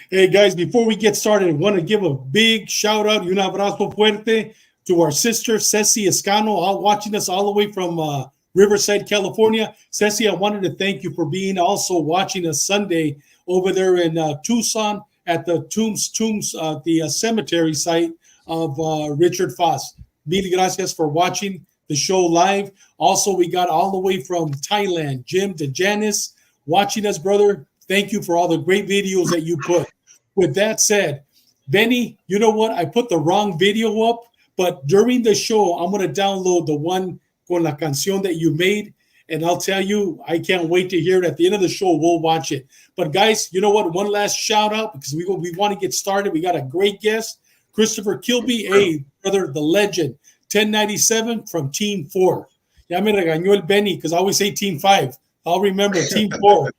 Hey, guys, before we get started, I want to give a big shout out y un abrazo fuerte to our sister, Ceci Escano, all watching us all the way from Riverside, California. Ceci, I wanted to thank you for being also watching us Sunday over there in Tucson at the the cemetery site of Richard Foss. Mil gracias for watching the show live. Also, we got all the way from Thailand, Jim to Janice, watching us, brother. Thank you for all the great videos that you put. With that said, Benny, you know what? I put the wrong video up, but during the show, I'm going to download the one con la canción that you made, and I'll tell you, I can't wait to hear it. At the end of the show, we'll watch it. But guys, you know what? One last shout out because we want to get started. We got a great guest, Christopher Kilby, hey, brother, the legend, 1097 from Team 4. Ya me regañó el Benny because I always say Team 5. I'll remember Team 4.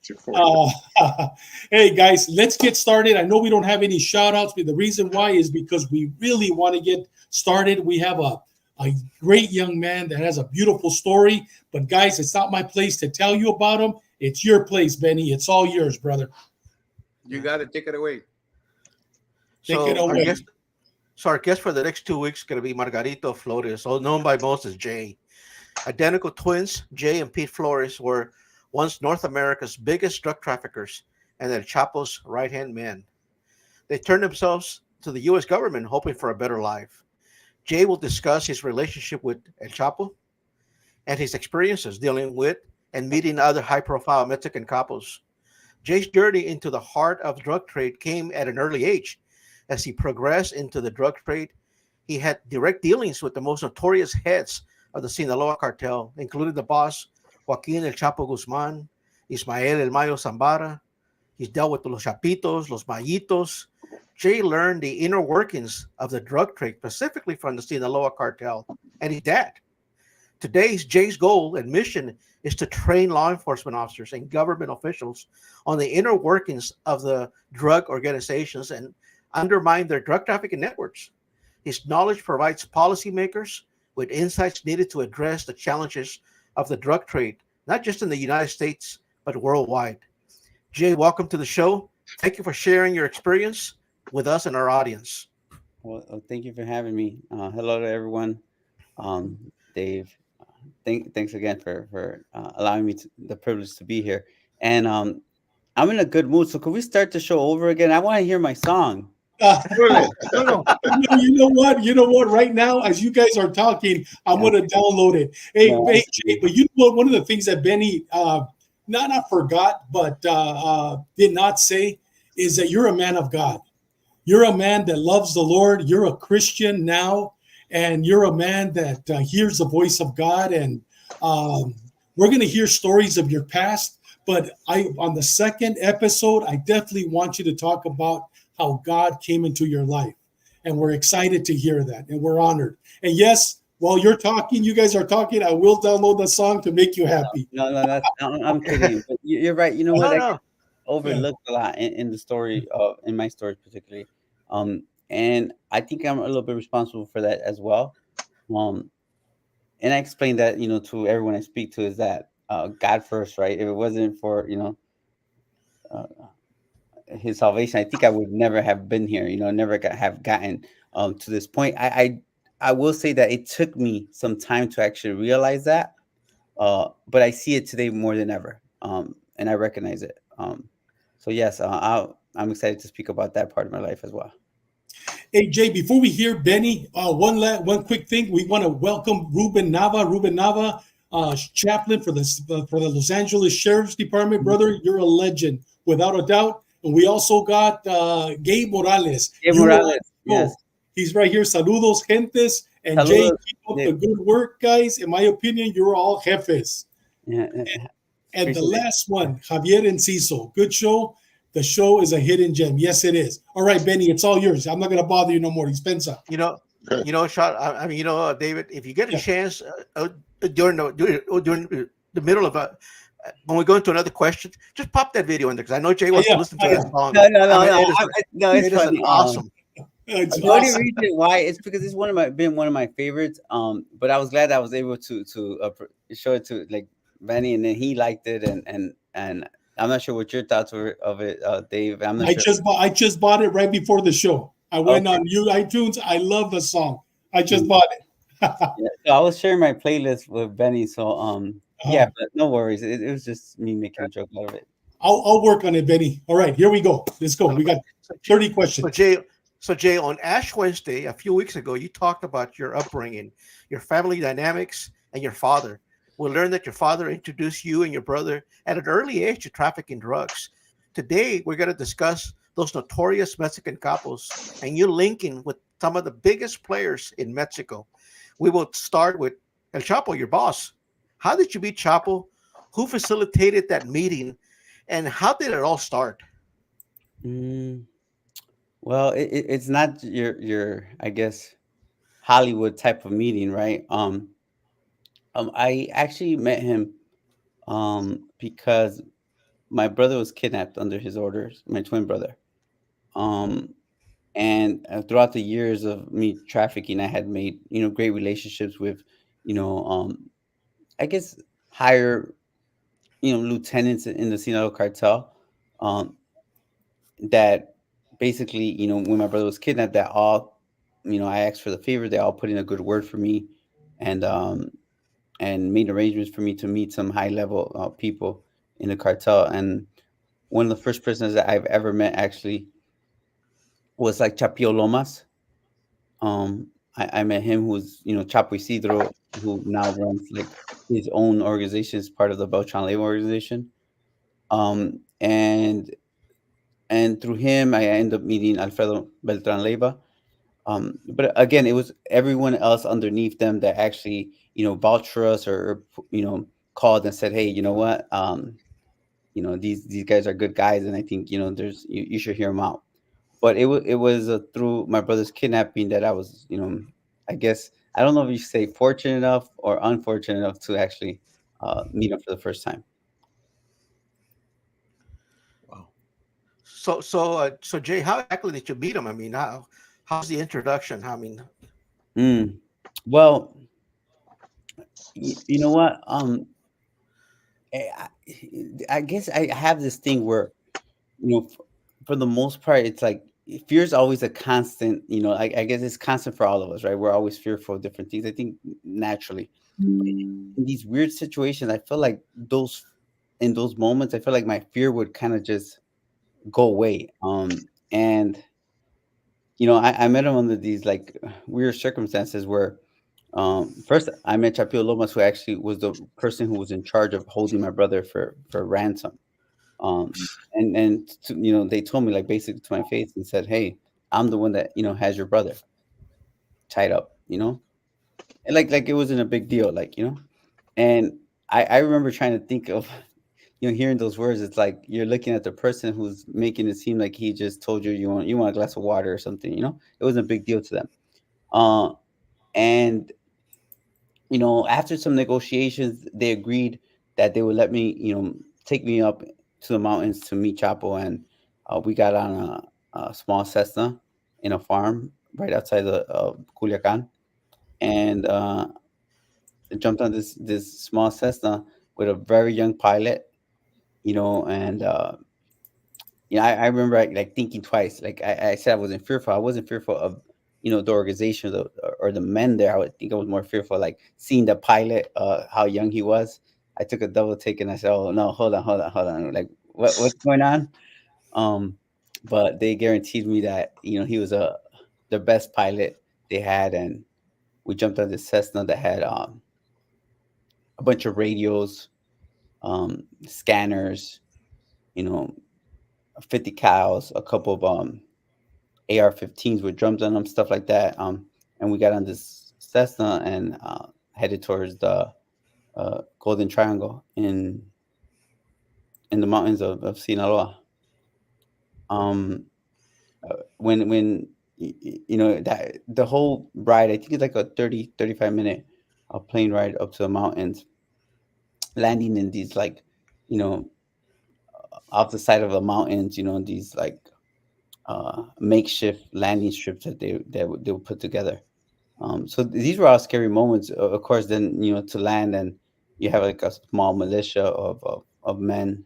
Hey, guys, let's get started. I know we don't have any shout-outs, but the reason why is because we really want to get started. We have a great young man that has a beautiful story. But, guys, it's not my place to tell you about him. It's your place, Benny. It's all yours, brother. You got to take it away. Take it away. Our guest for the next 2 weeks is going to be Margarito Flores, also known by most as Jay. Identical twins, Jay and Pete Flores, were once North America's biggest drug traffickers and El Chapo's right-hand men. They turned themselves to the U.S. government hoping for a better life. Jay will discuss his relationship with El Chapo and his experiences dealing with and meeting other high-profile Mexican capos. Jay's journey into the heart of drug trade came at an early age. As he progressed into the drug trade, he had direct dealings with the most notorious heads of the Sinaloa cartel, including the boss, Joaquin El Chapo Guzman, Ismael El Mayo Zambada. He's dealt with los Chapitos, los Mayitos. Jay learned the inner workings of the drug trade, specifically from the Sinaloa cartel, and his dad. Today's Jay's goal and mission is to train law enforcement officers and government officials on the inner workings of the drug organizations and undermine their drug trafficking networks. His knowledge provides policymakers with insights needed to address the challenges of the drug trade, not just in the United States, but worldwide. Jay, welcome to the show. Thank you for sharing your experience with us and our audience. Well, thank you for having me. Hello to everyone. Dave, thanks again for allowing me the privilege to be here. And I'm in a good mood. So could we start the show over again? I want to hear my song. You know what? Right now, as you guys are talking, I'm going to download it. Hey, Jay, but you know what? One of the things that Benny not forgot, but did not say is that you're a man of God. You're a man that loves the Lord. You're a Christian now, and you're a man that hears the voice of God. And we're going to hear stories of your past. But on the second episode, I definitely want you to talk about how God came into your life. And we're excited to hear that. And we're honored. And yes, while you guys are talking, I will download the song to make you happy. No, I'm kidding. But you're right. You know what? I overlooked a lot in the story, in my story particularly. And I think I'm a little bit responsible for that as well. And I explained that, to everyone I speak to is that God first, right? If it wasn't for, his salvation, I think I would never have been here, never have gotten to this point. I will say that it took me some time to actually realize that, but I see it today more than ever, and I recognize it. So yes, I'm excited to speak about that part of my life as well. Hey, Jay, before we hear Benny, one quick thing. We want to welcome Ruben Nava, chaplain for the Los Angeles Sheriff's Department. Brother, you're a legend, without a doubt. And we also got Gabe Morales. Yes. He's right here. Saludos, gentes. And Saludos. Jay, keep up the good work, guys. In my opinion, you're all jefes. Yeah. And the last one, Javier Enciso. Good show. The show is a hidden gem. Yes, it is. All right, Benny, it's all yours. I'm not going to bother you no more. Dispensa. Sean, David, if you get a chance during the middle of when we go into another question, just pop that video in there because I know Jay wants to listen to that song. It's funny. Awesome. The only reason why it's because it's been one of my favorites. But I was glad I was able to show it to like Benny, and then he liked it, and I'm not sure what your thoughts were of it, Dave. I'm not I sure. just bought it right before the show. I went Okay. on iTunes. I love the song. I just Mm. bought it. Yeah, so I was sharing my playlist with Benny. So yeah, Uh, but no worries. It was just me making a joke out of it. I'll work on it, Benny. All right, here we go. Let's go. We got So, 30 so questions. Jay, so Jay, on Ash Wednesday a few weeks ago, you talked about your upbringing, your family dynamics, and your father. We learned that your father introduced you and your brother at an early age to trafficking drugs. Today, we're going to discuss those notorious Mexican capos and you linking with some of the biggest players in Mexico. We will start with El Chapo, your boss. How did you meet Chapo? Who facilitated that meeting? And how did it all start? Mm, well, it's not your I guess Hollywood type of meeting, right? I actually met him because my brother was kidnapped under his orders, my twin brother. Um, and throughout the years of me trafficking, I had made great relationships with you know I guess higher lieutenants in the Sinaloa cartel. Um, that basically when my brother was kidnapped, that all I asked for the favor. They all put in a good word for me, and made arrangements for me to meet some high level people in the cartel. And one of the first prisoners that I've ever met actually was like Chapio Lomas. I met him, who's Chapo Isidro, who now runs like his own organization as part of the Beltran Labor organization. Um, and and through him, I ended up meeting Alfredo Beltran Leyva. But again, it was everyone else underneath them that actually vouched for us, or called and said, hey, you know what, these guys are good guys, and I think there's you should hear them out. But it was through my brother's kidnapping that I was, I guess, I don't know if you say fortunate enough or unfortunate enough to actually meet him for the first time. Wow. So Jay, how exactly did you meet him? I mean, how's the introduction? I mean, Mm. Well, you know what? I, I guess I have this thing where, for the most part, it's like fear is always a constant. I guess it's constant for all of us, right? We're always fearful of different things. I think naturally, in these weird situations, I feel like in those moments, I feel like my fear would kind of just go away. And I met him under these like weird circumstances where, first I met Chapio Lomas, who actually was the person who was in charge of holding my brother for ransom. They told me, like, basically to my face, and said, "Hey, I'm the one that has your brother tied up," and like it wasn't a big deal, And I remember trying to think of hearing those words. It's like you're looking at the person who's making it seem like he just told you you want a glass of water or something. It wasn't a big deal to them. Uh, and after some negotiations, they agreed that they would let me, take me up to the mountains to meet Chapo. And we got on a small Cessna in a farm right outside of Culiacan, and jumped on this small Cessna with a very young pilot, and I remember like thinking twice. Like I said, I wasn't fearful. I wasn't fearful of the organization, or the men there. I would think I was more fearful, like seeing the pilot, how young he was. I took a double take and I said, "Oh no, hold on! Like what's going on?" Um, but they guaranteed me that he was the best pilot they had, and we jumped on this Cessna that had a bunch of radios, scanners, you know, 50 cows, a couple of AR-15s with drums on them, stuff like that. And we got on this Cessna and headed towards the Golden Triangle in the mountains of Sinaloa. Um, when that the whole ride, I think it's like a 30-35 minute plane ride up to the mountains, landing in these like you know off the side of the mountains, these like makeshift landing strips they would put together. So these were all scary moments. Of course, then to land, and you have like a small militia of men,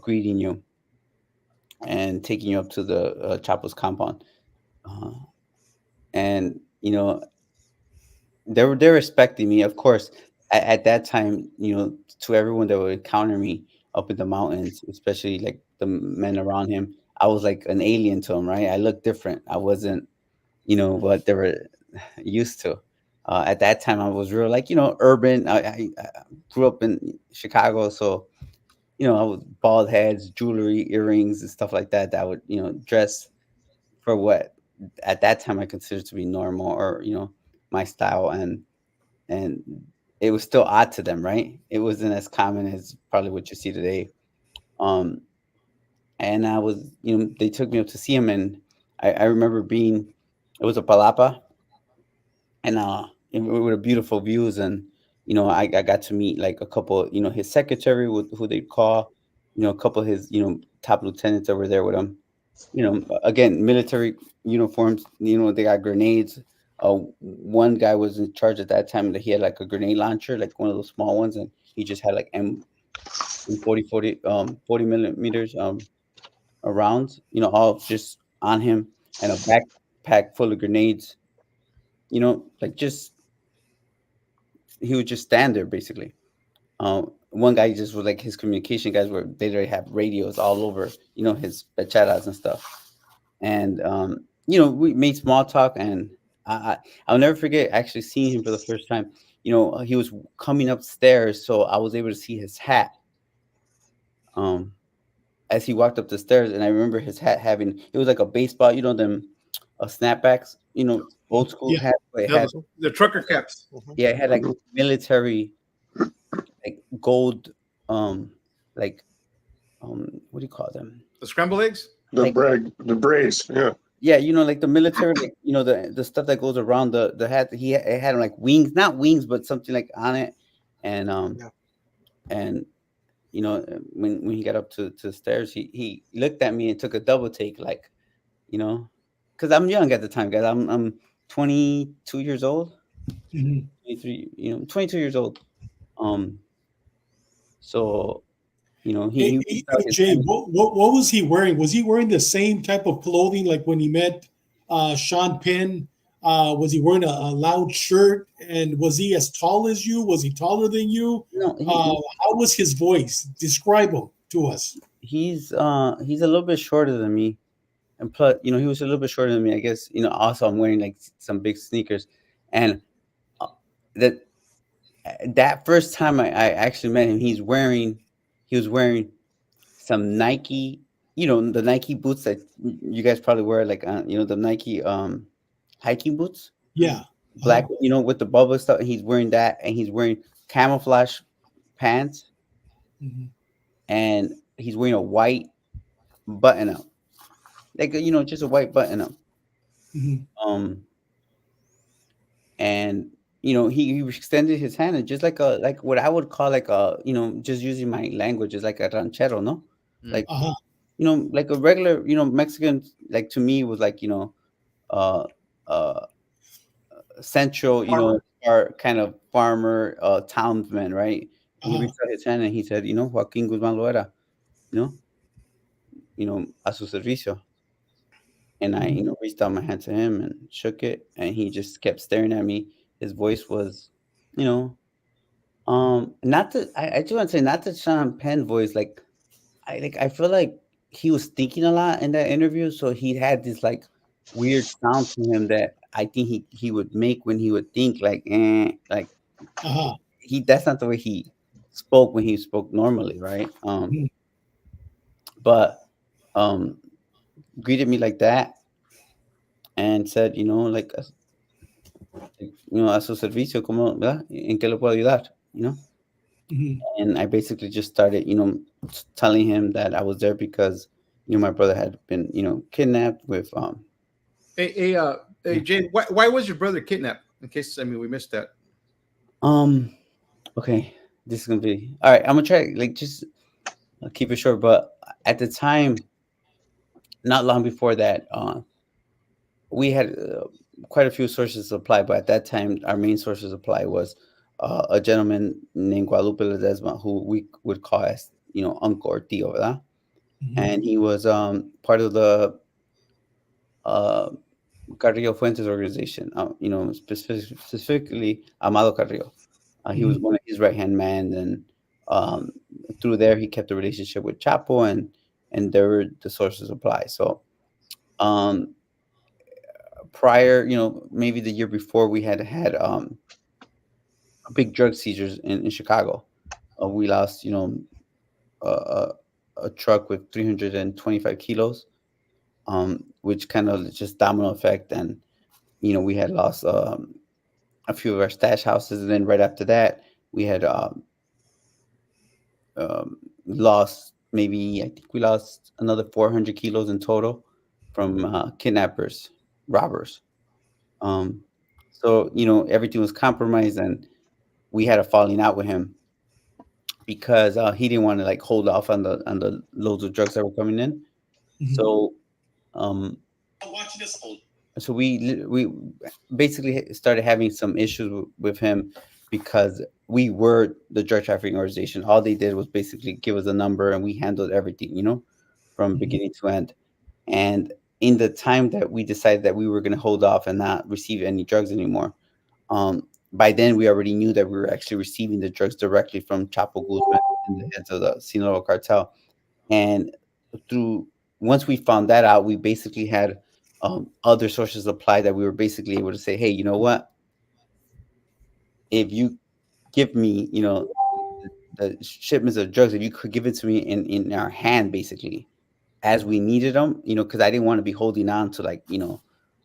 greeting you and taking you up to the Chapo's compound. Uh, and they're respecting me, of course. At that time, to everyone that would encounter me up in the mountains, especially like the men around him, I was like an alien to them, right? I looked different. I wasn't, what they were used to. At that time, I was real, like, urban. I grew up in Chicago, so I was bald heads, jewelry, earrings, and stuff like that. That I would, dress for what at that time I considered to be normal, or my style, and it was still odd to them, right? It wasn't as common as probably what you see today. Um, and I was, they took me up to see him, and I remember being, it was a palapa, and with a beautiful views, and I got to meet like a couple, his secretary, who they call, a couple of his, top lieutenants over there with him. Again, military uniforms. They got grenades. One guy was in charge at that time that he had like a grenade launcher, like one of those small ones, and he just had like M40 millimeters around, all just on him, and a backpack full of grenades. Like just he would just stand there basically. One guy just was like his communication guys were they literally have radios all over, his pechadas and stuff. And we made small talk, and I'll never forget actually seeing him for the first time. He was coming upstairs, so I was able to see his hat. As he walked up the stairs, and I remember his hat having it was like a baseball, them snapbacks, old school Yeah. hat. But it Yeah, had the trucker caps. yeah, it had like military, like gold, like what do you call them? The scrambled eggs. Like- The braids. Yeah. Yeah, like the military, like the stuff that goes around the hat. It had like wings, not wings, but something like on it, and Yeah. and when he got up to the stairs, he looked at me and took a double take, like, because I'm young at the time, guys. I'm 22 years old, Mhm. 23, 22 years old. So he Hey, reached out his Jay, hand. what was he wearing? Was he wearing the same type of clothing like when he met Sean Penn? Was he wearing a loud shirt? And was he as tall as you? Was he taller than you? No, How was his voice? Describe him to us. he's a little bit shorter than me, and plus, he was a little bit shorter than me. I guess, also I'm wearing like some big sneakers, and that first time I actually met him, he was wearing some Nike, the Nike boots that you guys probably wear, like the Nike hiking boots, Yeah. black, with the bubble stuff. And he's wearing that, and he's wearing camouflage pants, Mhm. and he's wearing a white button up, like just a white button up. Mhm. And he extended his hand, and just like what I would call like a, just using my language, is like a ranchero, no, like Uh-huh. like a regular, Mexican, like to me was like, uh uh central, Farmer. our kind of farmer, townsman, right? And he Uh-huh. reached out his hand and he said, Joaquin Guzman Loera, you a su servicio. And I, Mhm. reached out my hand to him and shook it, and he just kept staring at me. His voice was, you know, not the I just want to say, not the Sean Penn voice. I feel like he was thinking a lot in that interview, so he had this like weird sound to him that I think he would make when he would think, like Uh-huh. that's not the way he spoke when he spoke normally, right? Mhm. But greeted me like that and said, like, a su servicio, como, ¿verdad? ¿En qué le puedo ayudar? Mhm. And I basically just started, telling him that I was there because, my brother had been, kidnapped with, Hey, Jay, why was your brother kidnapped? In case, we missed that. okay, this is gonna be all right. I'm gonna try, like, just keep it short. But at the time, not long before that, we had quite a few sources of supply. But at that time, our main source of supply was a gentleman named Guadalupe Ledesma, who we would call as uncle or tío, ¿verdad? Mhm. And he was part of the uh, Carrillo Fuentes organization, specifically Amado Carrillo. He was Mhm. one of his right hand man, and um, through there he kept a relationship with Chapo, and they were the source of supply. So um, prior, maybe the year before, we had big drug seizures in Chicago. We lost, a, a, a truck with 325 kilos, which kind of just domino effect, and we had lost a few of our stash houses, and then right after that, we had lost maybe I think we lost another 400 kilos in total from kidnappers, robbers. Um, so everything was compromised, and we had a falling out with him because he didn't want to like hold off on the loads of drugs that were coming in. Mhm. So um, we basically started having some issues with him because we were the drug trafficking organization. All they did was basically give us a number and we handled everything, from Mhm. beginning to end. And in the time that we decided that we were going to hold off and not receive any drugs anymore, by then we already knew that we were actually receiving the drugs directly from Chapo Guzman in the heads of the Sinaloa cartel. And through once we found that out, we basically had other sources of supply that we were basically able to say, hey, you know what? If you give me, the shipments of drugs, if you could give it to me in our hand, basically, as we needed them, because I didn't want to be holding on to like,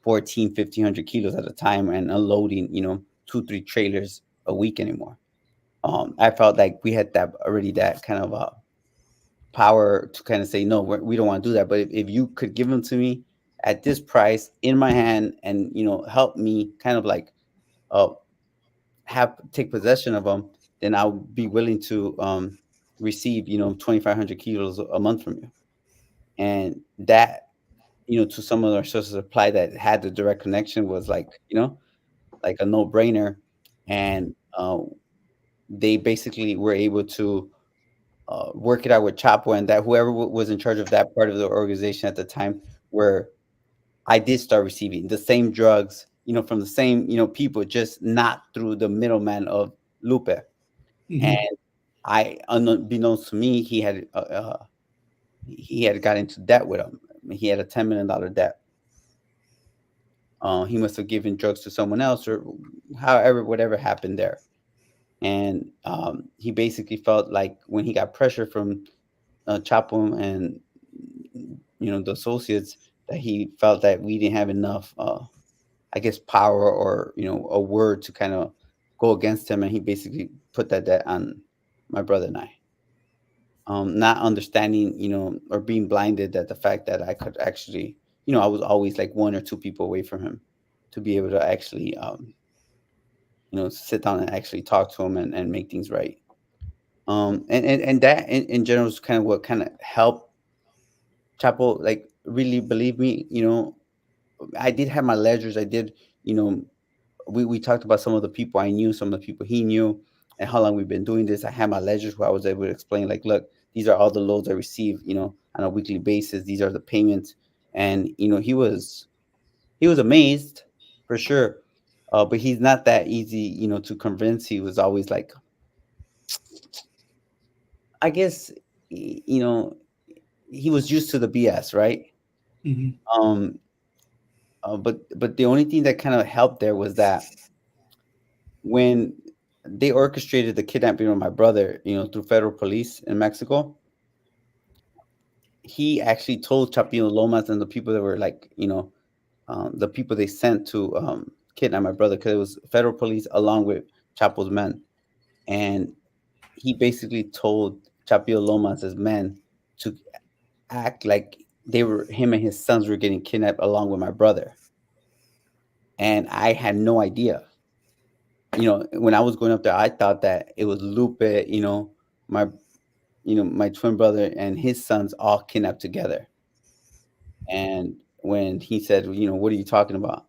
14, 1,500 kilos at a time and unloading, two, three trailers a week anymore. I felt like we had that already, that kind of power to kind of say no, we don't want to do that. But if you could give them to me at this price in my hand, and help me kind of like uh have take possession of them, then I'll be willing to receive 2,500 kilos a month from you. And that, to some of our sources of supply that had the direct connection, was like like a no-brainer. And they basically were able to work it out with Chapo, and that whoever was in charge of that part of the organization at the time, where I did start receiving the same drugs, from the same, people, just not through the middleman of Lupe. And Mhm. unbeknownst to me, he had got into debt with him. I mean, he had a $10 million debt. He must have given drugs to someone else, or however, whatever happened there. And he basically felt like when he got pressure from Chapo and the associates, that he felt that we didn't have enough, I guess, power, or a word to kind of go against him, and he basically put that debt on my brother and I. Not understanding, or being blinded that the fact that I could actually, I was always like one or two people away from him to be able to actually, sit down and actually talk to him, and make things right. And that in general is kind of what kind of helped Chapo like really believe me. I did have my ledgers. I did, you know, we talked about some of the people I knew, some of the people he knew, and how long we've been doing this. I had my ledgers where I was able to explain, like, look, these are all the loads I receive, on a weekly basis. These are the payments, and he was amazed for sure. But he's not that easy, to convince. He was always like, I guess, he was used to the BS, right? Mhm. Um, but the only thing that kind of helped there was that when they orchestrated the kidnapping of my brother, through federal police in Mexico, he actually told Chapino Lomas and the people that were like, the people they sent to kidnap my brother, because it was federal police along with Chapo's men. And he basically told Chapio Lomas's men to act like him and his sons were getting kidnapped along with my brother. And I had no idea. When I was going up there, I thought that it was Lupe, my my twin brother and his sons all kidnapped together. And when he said, what are you talking about?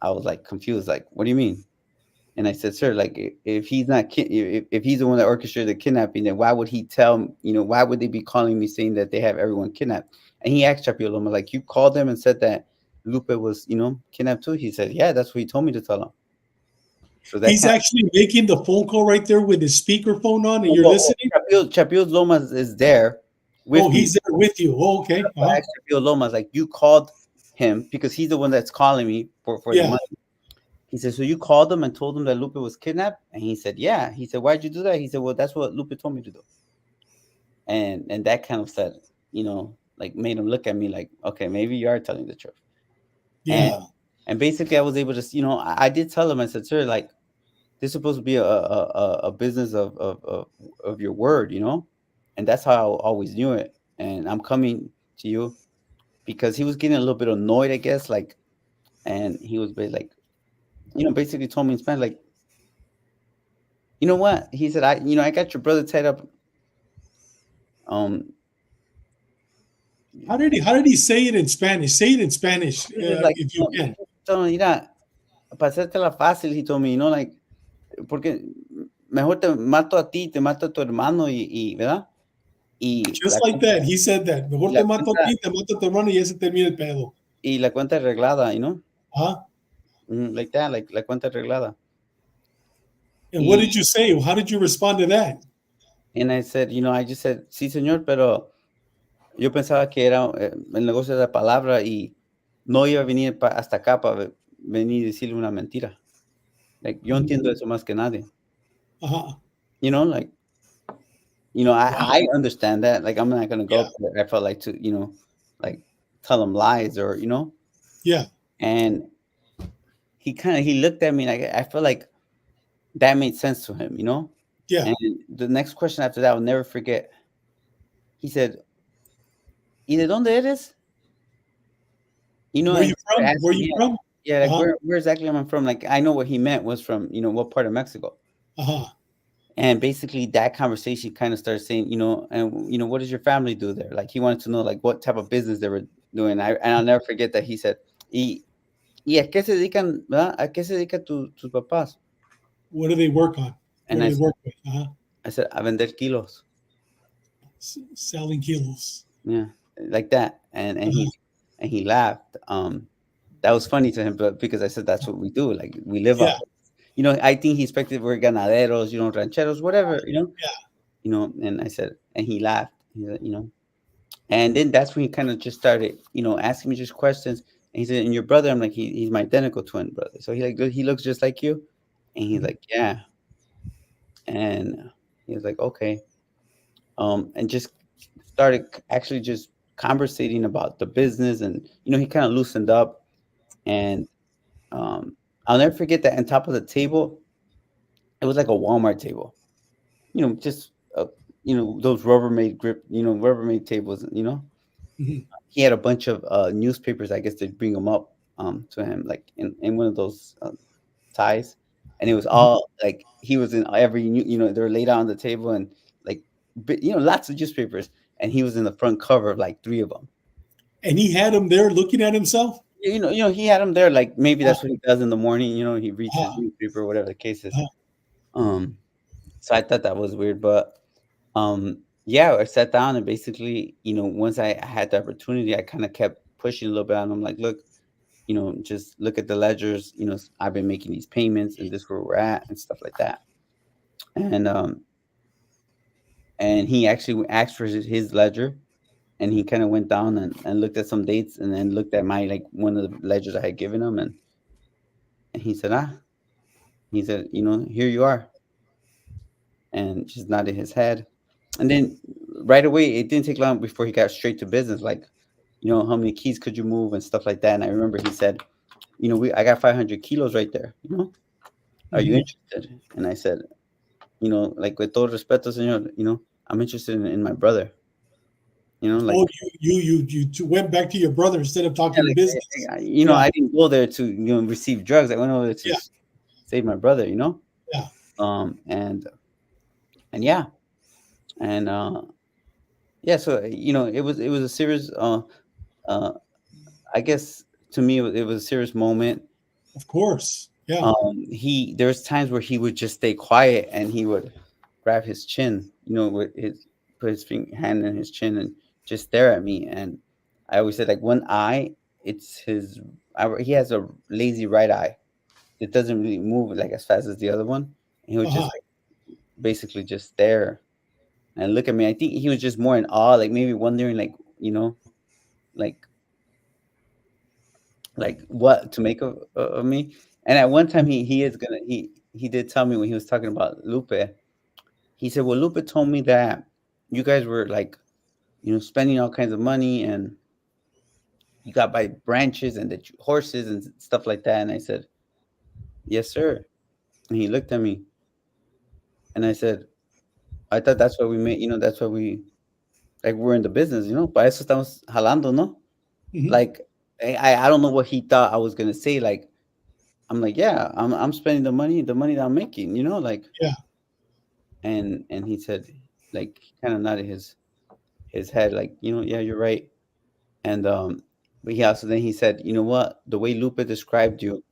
I was like confused, like, what do you mean? And I said, sir, like if he's not if he's the one that orchestrated the kidnapping, then why would he tell, why would they be calling me saying that they have everyone kidnapped? And he asked Chapo Loma, like, you called them and said that Lupe was, kidnapped too. He said, yeah, that's what he told me to tell him. So that He's actually making the phone call right there with his speakerphone on, and you're well, listening. Chapo Lomas is there with me. He's there with you. Oh, okay. I asked Chapo Lomas, like, you called him because he's the one that's calling me for the money. He said, so you called him and told him that Lupe was kidnapped? And he said, yeah. He said, why'd you do that? He said, well, that's what Lupe told me to do. And that kind of said, like made him look at me like, okay, maybe you are telling the truth. Yeah. And basically I was able to, I did tell him, I said, sir, like, this is supposed to be a business of your word, and that's how I always knew it. And I'm coming to you because he was getting a little bit annoyed, I guess, like, and he was like, basically told me in Spanish, like, you know what? He said, I got your brother tied up. How did he say it in Spanish? Say it in Spanish, like, if you can. So, mira, para hacértela fácil, he told me, like, porque mejor te mato a ti, te mato a tu hermano y ¿verdad? Just like that, he said that. Mejor te mato a ti, te mato a tu hermano y ya se termina el pedo. Y la cuenta arreglada, Huh? Like that, like la cuenta arreglada. And what did you say? How did you respond to that? And I said, I just said, sí, señor, pero yo pensaba que era el negocio de la palabra y no iba a venir hasta acá para venir y decirle una mentira. Like, yo entiendo eso más que nadie. Uh-huh. Like, I understand that. Like, I'm not going to go up there. I felt like to, like, tell him lies or, Yeah. And he looked at me like, I feel like that made sense to him, Yeah. And the next question after that, I'll never forget. He said, ¿Y de dónde eres? Where are you from? Where are you from? Yeah, like where exactly am I from? Like, I know what he meant was from, what part of Mexico. Uh-huh. And basically that conversation kind of started saying, and what does your family do there? Like, he wanted to know like what type of business they were doing. And I'll never forget that he said, ¿Y a qué se dedican, verdad? ¿A qué se dedican tus papás? What do they work on? And what do they work with? Uh-huh. I said, a vender kilos. Selling kilos. Yeah, like that. And he laughed. That was funny to him, but because I said that's what we do. Like, we live up. I think he expected we're ganaderos, rancheros, whatever, Yeah. And I said, and he laughed. He said, and then that's when he kind of just started, asking me just questions. And he said, and your brother? I'm like, he's my identical twin brother. So he looks just like you. And he's like, yeah. And he was like, okay. And just started actually just conversating about the business, and he kind of loosened up. And I'll never forget that on top of the table, it was like a Walmart table, just those Rubbermaid grip, Rubbermaid tables, Mm-hmm. He had a bunch of newspapers, I guess, to bring them up to him, like in one of those ties, and it was all like he was in every, they were laid out on the table, and like, lots of newspapers, and he was in the front cover of like 3 of them. And he had him there looking at himself. He had him there, like maybe that's what he does in the morning. He reads his newspaper, or whatever the case is. So I thought that was weird, but yeah, I sat down and basically, once I had the opportunity, I kind of kept pushing a little bit on him, like, look, just look at the ledgers. I've been making these payments, and this is where we're at, and stuff like that. And he actually asked for his ledger. And he kind of went down and looked at some dates, and then looked at my, like, one of the ledgers I had given him. And he said, here you are. And just nodded his head. And then right away, it didn't take long before he got straight to business. Like, how many keys could you move and stuff like that. And I remember he said, I got 500 kilos right there. Are you interested? And I said, like, with todo respeto, señor, I'm interested in my brother. Like, you went back to your brother instead of talking business. I didn't go there to receive drugs. I went over there to save my brother. Yeah. And yeah, and yeah. So it was a serious. I guess to me it was a serious moment. Of course. Yeah. There was times where he would just stay quiet and he would grab his chin, with his put his hand in his chin and just stare at me. And I always said, like, one eye, it's his. He has a lazy right eye. It doesn't really move like as fast as the other one. And he would just Uh-huh. like basically just stare and look at me. I think he was just more in awe, like maybe wondering, like, like what to make of me. And at one time he did tell me when he was talking about Lupe. He said, "Well, Lupe told me that you guys were like, spending all kinds of money and you got by branches and horses and stuff like that." And I said, "Yes, sir." And he looked at me and I said, "I thought that's what we made. That's what we like. We're in the business, Para eso estamos jalando, no?" Mhm. Like, I don't know what he thought I was gonna say. Like, I'm like, yeah, I'm spending the money that I'm making, like. Yeah. And he said, like, he kind of nodded his head, like, yeah, you're right. And but he also then he said, you know what, the way Lupe described you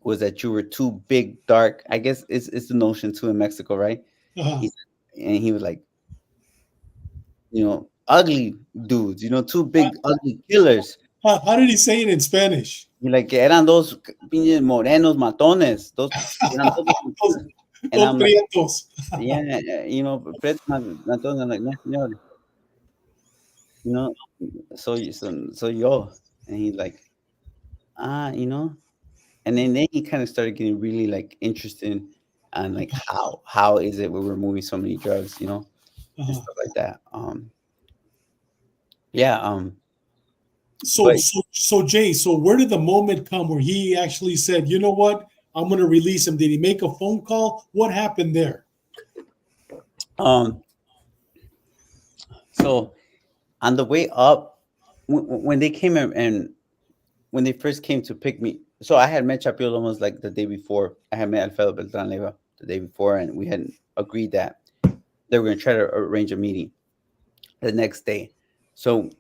was that you were too big, dark. I guess it's the notion too in Mexico, right? Uh-huh. He said, and he was like, ugly dudes, too big, ugly killers. How did he say it in Spanish? Y like, que eran dos pinches morenos matones, eran todos Those, matones. And those I'm like, prietos. yeah, Fred matones. I'm like, no, señor, you know, so yo. And he's like, and then he kind of started getting really like interested on like how is it we were moving so many drugs, and Uh-huh. stuff like that. Yeah. So, But so, so Jay, so where did the moment come where he actually said, you know what, I'm going to release him? Did he make a phone call? What happened there? um, so on the way up, when they came and when they first came to pick me, so I had met Chapio almost like the day before. I had met Alfredo Beltran Leva the day before, and we had agreed that they were going to try to arrange a meeting the next day. So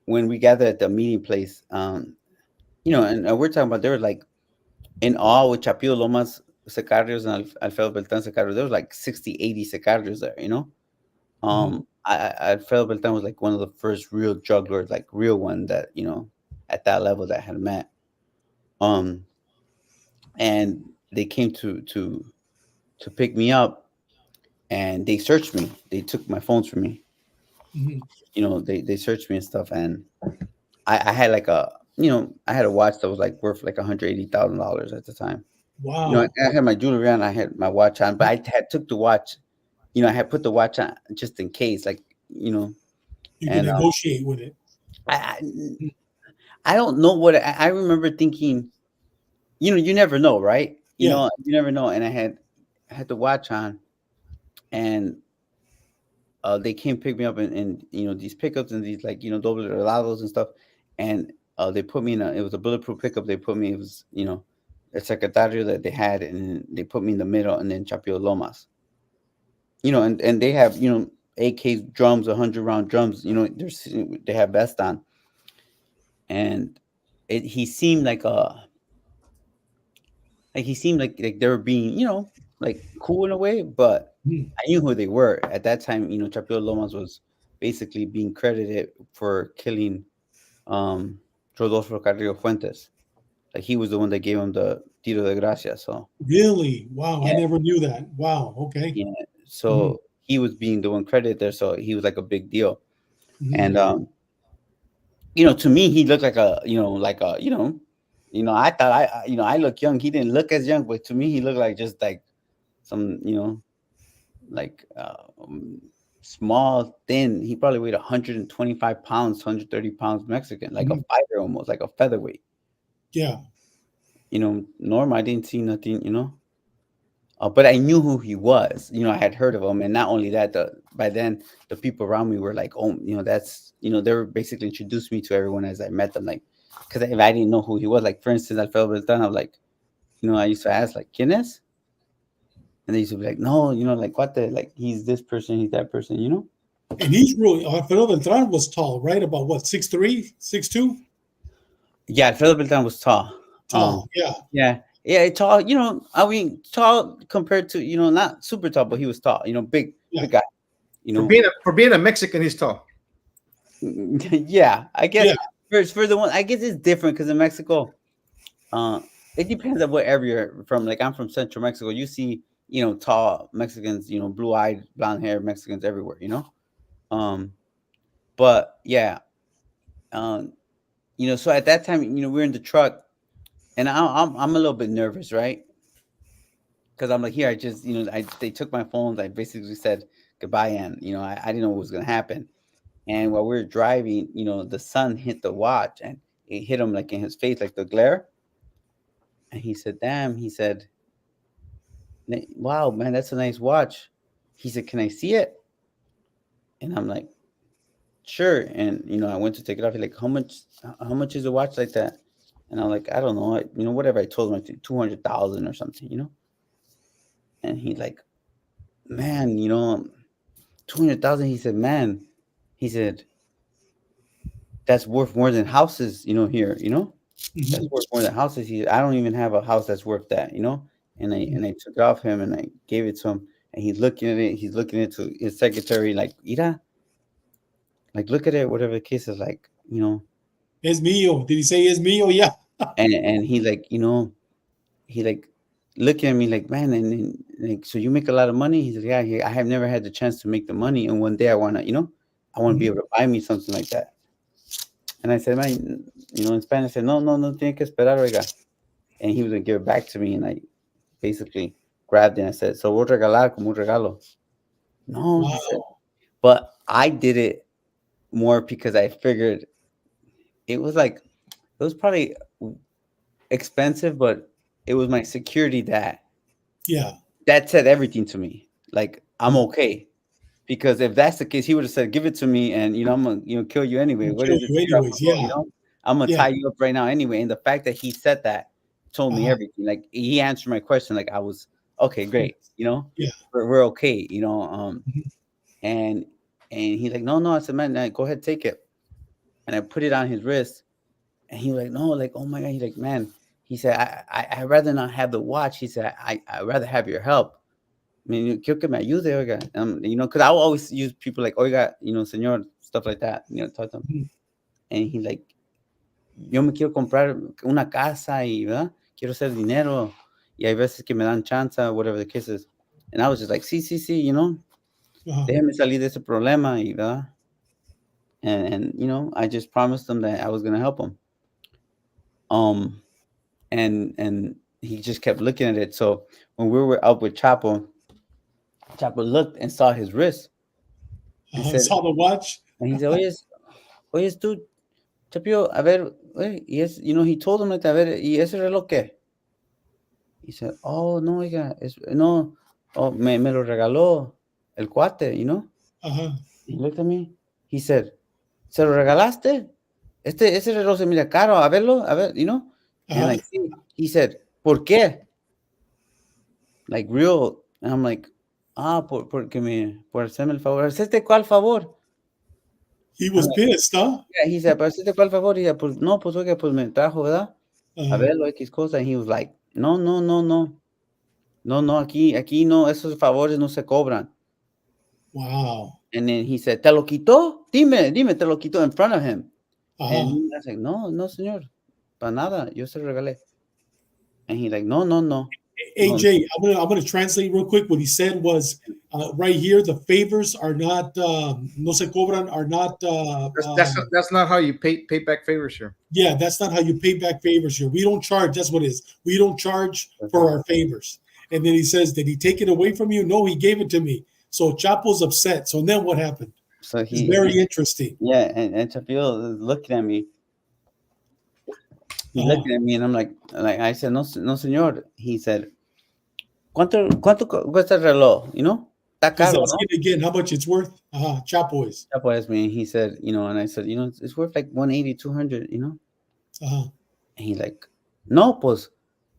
when we gathered at the meeting place, and we're talking about, they were like in awe with Chapio Lomas Sicarios and Alfredo Beltran Sicarios. There was like 60, 80 Sicarios there. Mhm. Alfredo Beltran was like one of the first real jugglers, like real one that, at that level that I had met. And they came to pick me up and they searched me. They took my phones from me. Mhm. They searched me and stuff. And I had like I had a watch that was like worth like $180,000 at the time. Wow. I had my jewelry on, I had my watch on, but I had took the watch, I had put the watch on just in case, like, You can and negotiate with it. I, I don't know what I remember thinking, you never know, right? Yeah. You never know. And I had the watch on and they came pick me up and these pickups and these like, doble relados and stuff. And they put me it was a bulletproof pickup. They put me, it was, a secretario that they had, and they put me in the middle, and then Chapio Lomas. And they have, AK drums, 100-round drums, they have vest on. And he seemed like he seemed like they were being, like cool in a way, but Mhm. I knew who they were at that time. Chapio Lomas was basically being credited for killing Rodolfo Carrillo Fuentes. Like, he was the one that gave him the tiro de gracia. So Really? Wow. I yeah, never knew that. Wow. Okay. yeah. Mhm. So he was being the one credited there. So he was like a big deal. Mhm. And to me, he looked like I thought I look young. He didn't look as young, but to me, he looked like just like some, like small, thin. He probably weighed 125 pounds, 130 pounds Mexican, like a Mhm. fighter almost, like a featherweight. Yeah. Norm, I didn't see nothing, but I knew who he was. I had heard of him, and not only that, by then the people around me were like, "Oh, that's," they were basically introduced me to everyone as I met them, like, because if I didn't know who he was, like for instance, Alfredo Beltran, I'm like, I used to ask like, "¿Quién es?" And they used to be like, "No, like what the like he's this person, he's that person." And he's really, Alfredo Beltran was tall, right? About what, 6'3", 6'2"? Yeah, Alfredo Beltran was tall. Tall. Yeah. Yeah, Yeah, tall. You know, I mean, tall compared to, you know, not super tall, but he was tall. You know, big, big guy. You know, For being a Mexican, he's tall. yeah. I guess for the one, I guess it's different because in Mexico, it depends on wherever you're from. Like I'm from Central Mexico. You see, you know, tall Mexicans. You know, blue-eyed, blonde-haired Mexicans everywhere. You know, but yeah, you know. So at that time, you know, we're in the truck, and I'm a little bit nervous, right? Because I'm like, here, I just, you know, they took my phones. I basically said goodbye, and you know, I didn't know what was gonna happen. And while we were driving, you know, the sun hit the watch, and it hit him like in his face, like the glare. And he said, "Damn," he said, "Wow, man, that's a nice watch." He said, "Can I see it?" And I'm like, "Sure." And you know, I went to take it off. He's like, "How much? How much is a watch like that?" And I'm like, "I don't know. You know, whatever." I told him, I think 200,000 or something, you know. And he's like, "Man, you know, 200,000." He said, "Man," he said, "that's worth more than houses, you know, here, you know." That's worth more than houses. I don't even have a house that's worth that, you know. And I took it off him and I gave it to him. And he's looking at it. He's looking into his secretary, like, Ira, like look at it, whatever the case is, like, you know. Es mío. Did he say es mío? Yeah. And he like, you know, he like looking at me like, man, and like, so you make a lot of money? He said, yeah, I have never had the chance to make the money. And one day I wanna, you know, I want to be able to buy me something like that. And I said, man, you know, in Spanish, I said, no, tiene que esperar, oiga. And he was going to give it back to me. And I basically grabbed it and I said, so voy a regalar como un regalo. No, Wow. he said, but I did it more because I figured it was probably expensive, but it was my security that said everything to me. Like, I'm okay. Because if that's the case, he would have said, "Give it to me," and you know, I'm gonna, you know, kill you anyway. What is it? Anyways, yeah. You know, I'm gonna tie you up right now anyway. And the fact that he said that told me everything. Like he answered my question. Like I was okay, great. You know, we're okay. You know, and he's like, no. I said, man, go ahead, take it. And I put it on his wrist, and he was like, no, like, oh my god. He's like, man. He said, I'd rather not have the watch. He said, I'd rather have your help. I mean, quiero que me ayude, oiga. You know, because I will always use people like, oiga, you know, Senor, stuff like that, you know, talk to him. And he's like, yo me quiero comprar una casa y, ¿verdad? Quiero hacer dinero. Y hay veces que me dan chance, whatever the case is. And I was just like, sí, you know, déjame salir de ese problema, y, ¿verdad? And, you know, I just promised him that I was going to help him. And he just kept looking at it. So when we were up with Chapo looked and saw his wrist. And saw the watch. And he said, oye, tú, Chapio, a ver, yes, you know, he told him like, a ver, ¿y ese reloj qué? He said, oh, no, oiga, no, me lo regaló el cuate, you know? He looked at me. He said, ¿se lo regalaste? Ese reloj se mira caro, a verlo, a ver, you know? And like, he said, ¿por qué? Like real. And I'm like, porque por hacerme el favor. ¿Hacerte cuál favor? He was pissed, huh? Yeah, he said, ¿pero hacerte cuál favor? Y ya, pues, no, pues, oiga, pues me trajo, ¿verdad? A verlo, X cosa. And he was like, no. No, aquí no, esos favores no se cobran. Wow. And then he said, ¿te lo quitó? Dime, te lo quitó in front of him. And he was like, no, señor, para nada, yo se lo regalé. And he's like, no. Hey, Jay, I'm gonna translate real quick. What he said was, right here, the favors are not, no se cobran, are not. That's not how you pay back favors here. Yeah, that's not how you pay back favors here. We don't charge. That's what it is. We don't charge for our favors. And then he says, did he take it away from you? No, he gave it to me. So Chapo's upset. So then what happened? So it's very interesting. Yeah, and Chapo is looking at me. He's looking at me, and I'm like I said, no, señor. He said, ¿Cuánto cuesta el reloj? You know, está caro, ¿no? Again, how much it's worth? Chapo asked me, and he said, you know, and I said, you know, it's worth like 180, 200, you know. And he's like, no, pues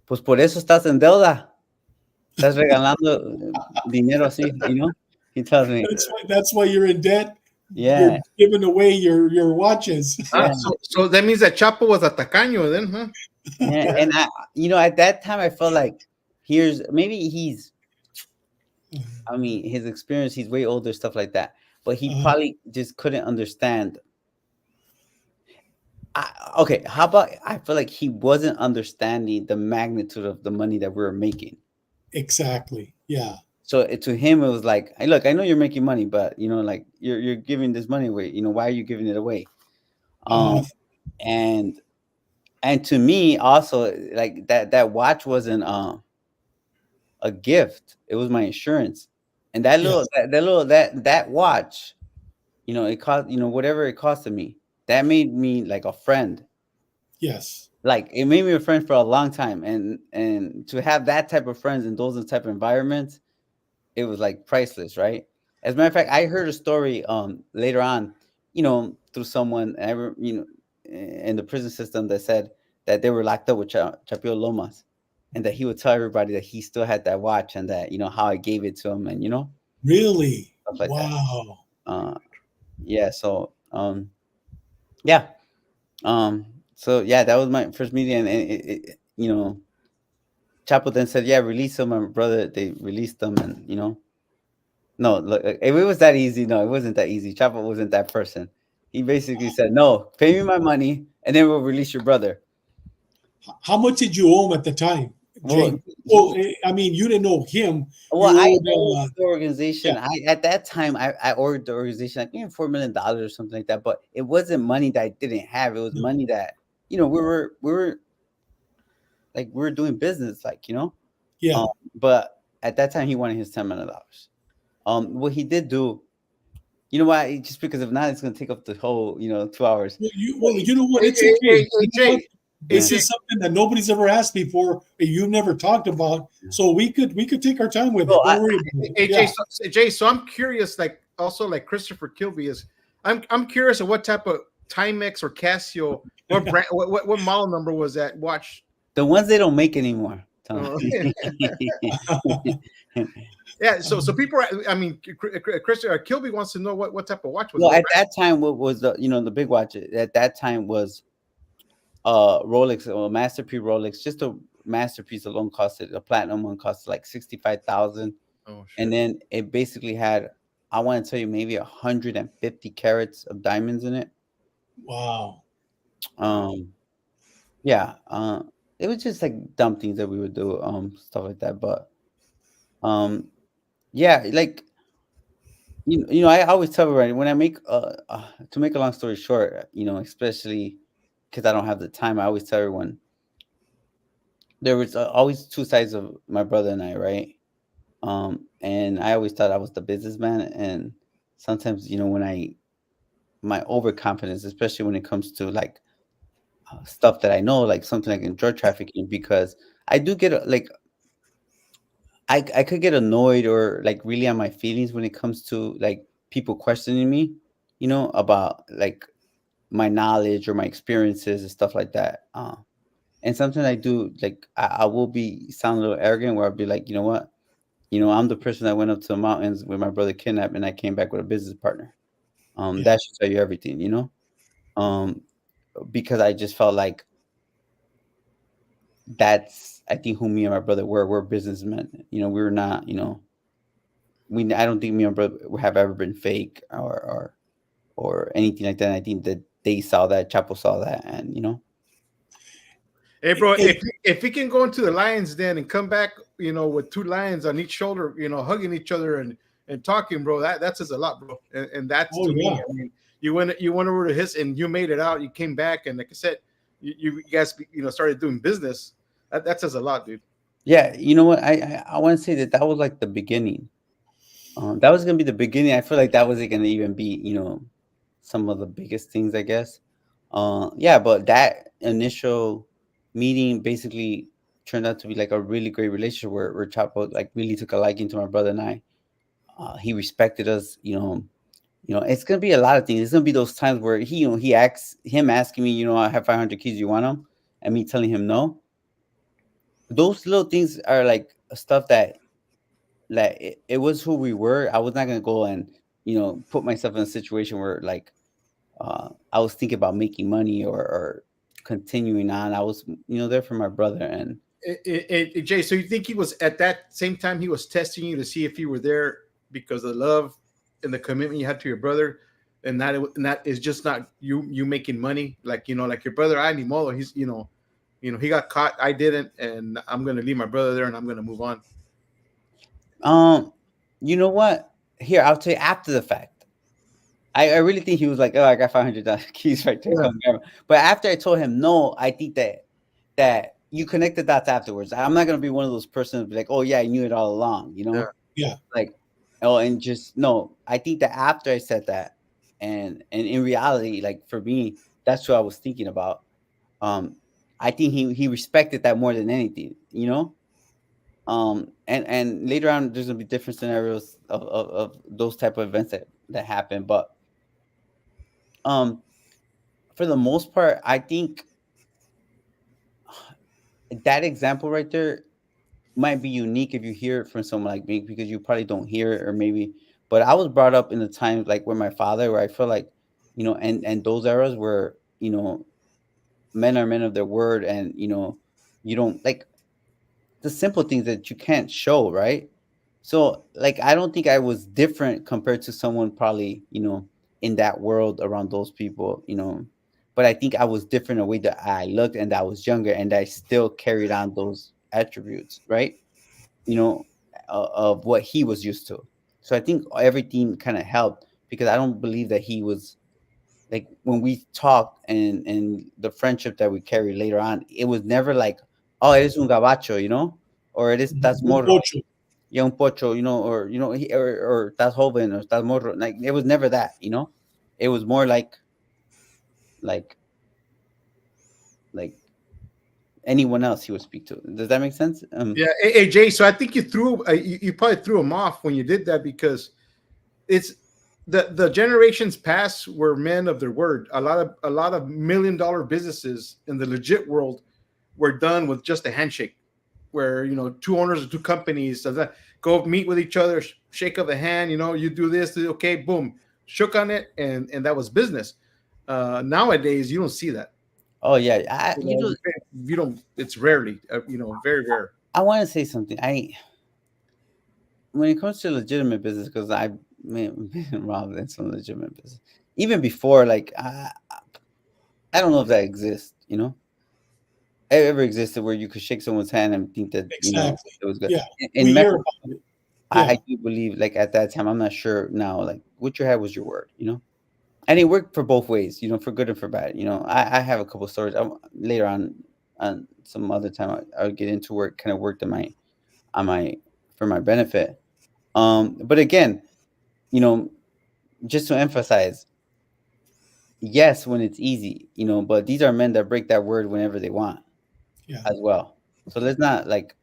por eso estás en deuda. Estás regalando dinero así, you know. He tells me. That's why you're in debt. Yeah. You're giving away your watches. So that means that Chapo was a tacaño then, huh? And I, at that time, I felt like I mean, his experience, he's way older, stuff like that. But he probably just couldn't understand. Okay, how about I feel like he wasn't understanding the magnitude of the money that we were making. Exactly. Yeah. So to him, it was like, hey, look, I know you're making money, but like you're giving this money away. Why are you giving it away? And to me also, like that watch wasn't a gift. It was my insurance. And that little that watch, it cost, whatever it costed me, that made me like a friend. Yes. Like it made me a friend for a long time. And to have that type of friends in those type of environments, it was like priceless, right? As a matter of fact, I heard a story later on, through someone in the prison system that said that they were locked up with Chapio Lomas, and that he would tell everybody that he still had that watch, and that how I gave it to him, and Really? stuff like Wow. that. Yeah. So yeah. So yeah, that was my first meeting, and Chapo then said, "Yeah, release him." My brother, they released them, and no, look, if it was that easy, no, it wasn't that easy. Chapo wasn't that person. He basically said, "No, pay me my money, and then we'll release your brother." How much did you owe him at the time, Jay? Well, I mean, you didn't know him. Well, you I owed, owed the organization. yeah. At that time, I ordered the organization like maybe $4 million or something like that. But it wasn't money that I didn't have. It was money that we were like we were doing business, like Yeah. But at that time, he wanted his $10 million. What he did do, you know why? Just because if not, it's going to take up the whole 2 hours. Well, you know what? It's okay. This is something that nobody's ever asked before, and you've never talked about. So we could take our time with it. Don't worry about it. Jay, so I'm curious, like also like Christopher Kilby is. I'm curious of what type of Timex or Casio, what brand, what model number was that watch? The ones they don't make anymore. Yeah, so people, I mean, Chris Kilby wants to know what type of watch was. Well, at that time, what was the big watch at that time was Rolex, or Masterpiece Rolex. Just a Masterpiece alone costed, a platinum one costed like 65,000. And then it basically had, I want to tell you, maybe 150 carats of diamonds in it. Wow. Yeah. It was just like dumb things that we would do, stuff like that. But yeah, like I always tell everybody when I make to make a long story short, especially because I don't have the time, I always tell everyone there was always two sides of my brother and I, right? And I always thought I was the businessman, and sometimes when my overconfidence, especially when it comes to like stuff that I know, like something like in drug trafficking, because I do get like I could get annoyed or like really on my feelings when it comes to like people questioning me, about like my knowledge or my experiences and stuff like that. And sometimes I do like I will be sound a little arrogant where I'll be like, you know what, I'm the person that went up to the mountains with my brother kidnapped, and I came back with a business partner. That should tell you everything, because I just felt like that's I think who me and my brother we're businessmen. We were not, I don't think me and my brother have ever been fake or anything like that. And I think that they saw that, Chapo saw that, and Hey, bro, if he can go into the lion's den and come back, with two lions on each shoulder, hugging each other and talking, bro, that says a lot, bro. And that's to me. I mean, you went over to his and you made it out. You came back, and like I said, you guys, started doing business. That says a lot, dude. Yeah, you know what? I want to say that was like the beginning. That was gonna be the beginning. I feel like that wasn't gonna even be, some of the biggest things, I guess. Yeah, but that initial meeting basically turned out to be like a really great relationship where Chapo like really took a liking to my brother and I. He respected us, it's gonna be a lot of things. It's gonna be those times where he asking me, I have 500 keys, you want them? And me telling him no. Those little things are like stuff that like it was who we were. I was not gonna go and put myself in a situation where like I was thinking about making money or continuing on. I was, there for my brother. And Jay, so you think he was at that same time he was testing you to see if you were there because of the love and the commitment you had to your brother, and that is just not you making money, like like your brother, I need more. He's he got caught, I didn't, and I'm gonna leave my brother there and I'm gonna move on. You know what? Here, I'll tell you after the fact. I really think he was like, "Oh, I got $500 keys right there." Yeah. But after I told him no, I think that you connect the dots afterwards. I'm not gonna be one of those persons to be like, "Oh yeah, I knew it all along," Yeah. Like, and just no. I think that after I said that, and in reality, like for me, that's what I was thinking about. I think he respected that more than anything, and later on there's gonna be different scenarios of those type of events that happen, but for the most part, I think that example right there might be unique if you hear it from someone like me, because you probably don't hear it, or maybe. But I was brought up in the times like with my father, where I feel like, and those eras where men are men of their word, and you don't like the simple things that you can't show, right? So like I don't think I was different compared to someone probably, in that world around those people, but I think I was different in the way that I looked, and that I was younger, and I still carried on those attributes, right? Of what he was used to. So I think everything kind of helped, because I don't believe that he was like, when we talked and the friendship that we carried later on, it was never like, oh, eres un gabacho, or it is that's morro. Yeah, un pocho, or or estás joven, or estás morro. Like it was never that, It was more like like anyone else he would speak to. Does that make sense? Yeah, hey, Jay. So I think you probably threw him off when you did that, because it's the generations past were men of their word. A lot of $1 million businesses in the legit world were done with just a handshake, where two owners of two companies go meet with each other, shake of the hand, you do this, okay, boom, shook on it, and that was business. Nowadays you don't see that. Oh yeah, you don't. It's rarely, very rare. I want to say something. When it comes to legitimate business, because I've been involved in some legitimate business, even before, like I don't know if that exists. It ever existed where you could shake someone's hand and think that exactly. It was good. Yeah, in Mexico, yeah. I do believe, like at that time, I'm not sure now, like what you had was your word, and it worked for both ways, for good and for bad. I have a couple stories later on some other time. I'll get into where it kind of worked for my benefit. But again, just to emphasize, yes, when it's easy, but these are men that break that word whenever they want, as well. So let's not like,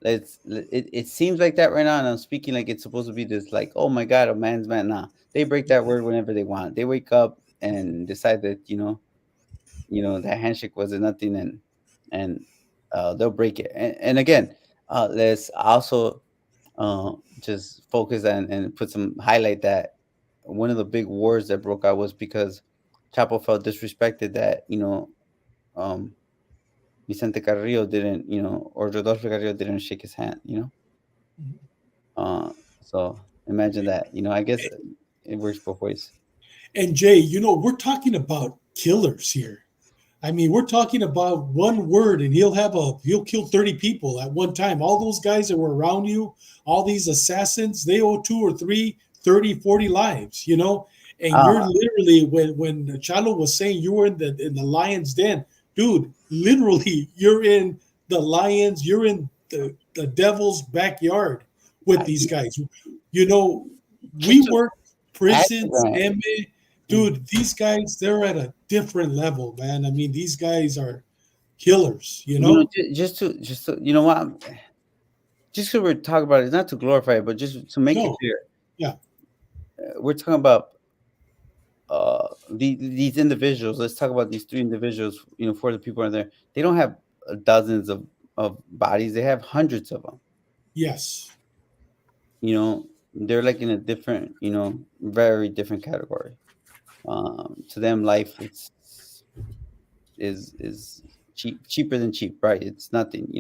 it seems like that right now, and I'm speaking like it's supposed to be this like, oh my God, a man's man. Nah, they break that word whenever they want. They wake up and decide that that handshake wasn't nothing, and they'll break it. And again, let's also just focus and put some highlight that one of the big wars that broke out was because Chapo felt disrespected, that Vicente Carrillo didn't, or Rodolfo Carrillo didn't shake his hand, So imagine that, I guess it works both ways. And Jay, we're talking about killers here. I mean, we're talking about one word, and he'll kill 30 people at one time. All those guys that were around you, all these assassins, they owe 2 or 3, 30, 40 lives, And you're literally, when Chalo was saying you were in the lion's den, dude, literally you're in the lions, you're in the devil's backyard with these guys. We work prisons, dude, these guys, they're at a different level, man. I mean, these guys are killers, Just to what? Just because we're talking about it, not to glorify it, but just to make it clear. Yeah. We're talking about these individuals. Let's talk about these 3 individuals, for the people in there. They don't have dozens of bodies. They have hundreds of them. Yes. They're like in a different, very different category. To them, life, is cheaper than cheap, right? It's nothing,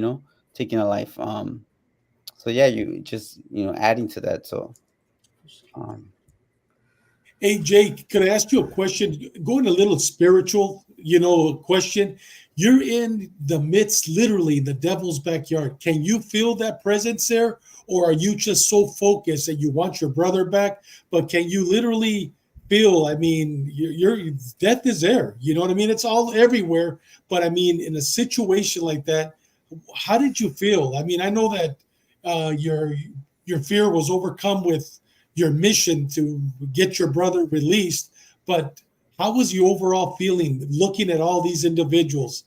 taking a life. So yeah, you just adding to that. So um Hey, Jay, could I ask you a question? Going a little spiritual, question. You're in the midst, literally, the devil's backyard. Can you feel that presence there? Or are you just so focused that you want your brother back? But can you literally feel, I mean, your death is there. You know what I mean? It's all everywhere. But I mean, in a situation like that, how did you feel? I mean, I know that your fear was overcome with your mission to get your brother released, but how was your overall feeling looking at all these individuals,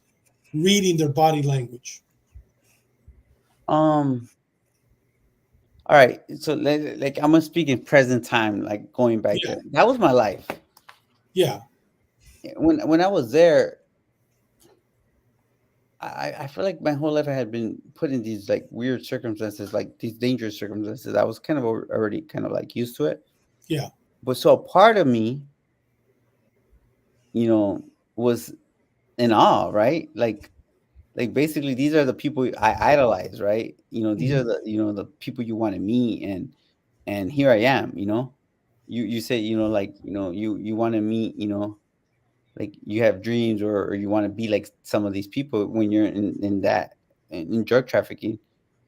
reading their body language? um all right, so like I'm gonna speak in present time, like going back Yeah, there. That was my life. yeah, When I was there, I feel like my whole life I had been put in these like weird circumstances, like these dangerous circumstances. I was kind of already kind of like used to it. yeah. But so a part of me, was in awe, right? Like basically these are the people I idolize, right? These are Mhm. the people you want to meet, and here I am. You say, like, you want to meet, like you have dreams, or you want to be like some of these people when you're in that in drug trafficking,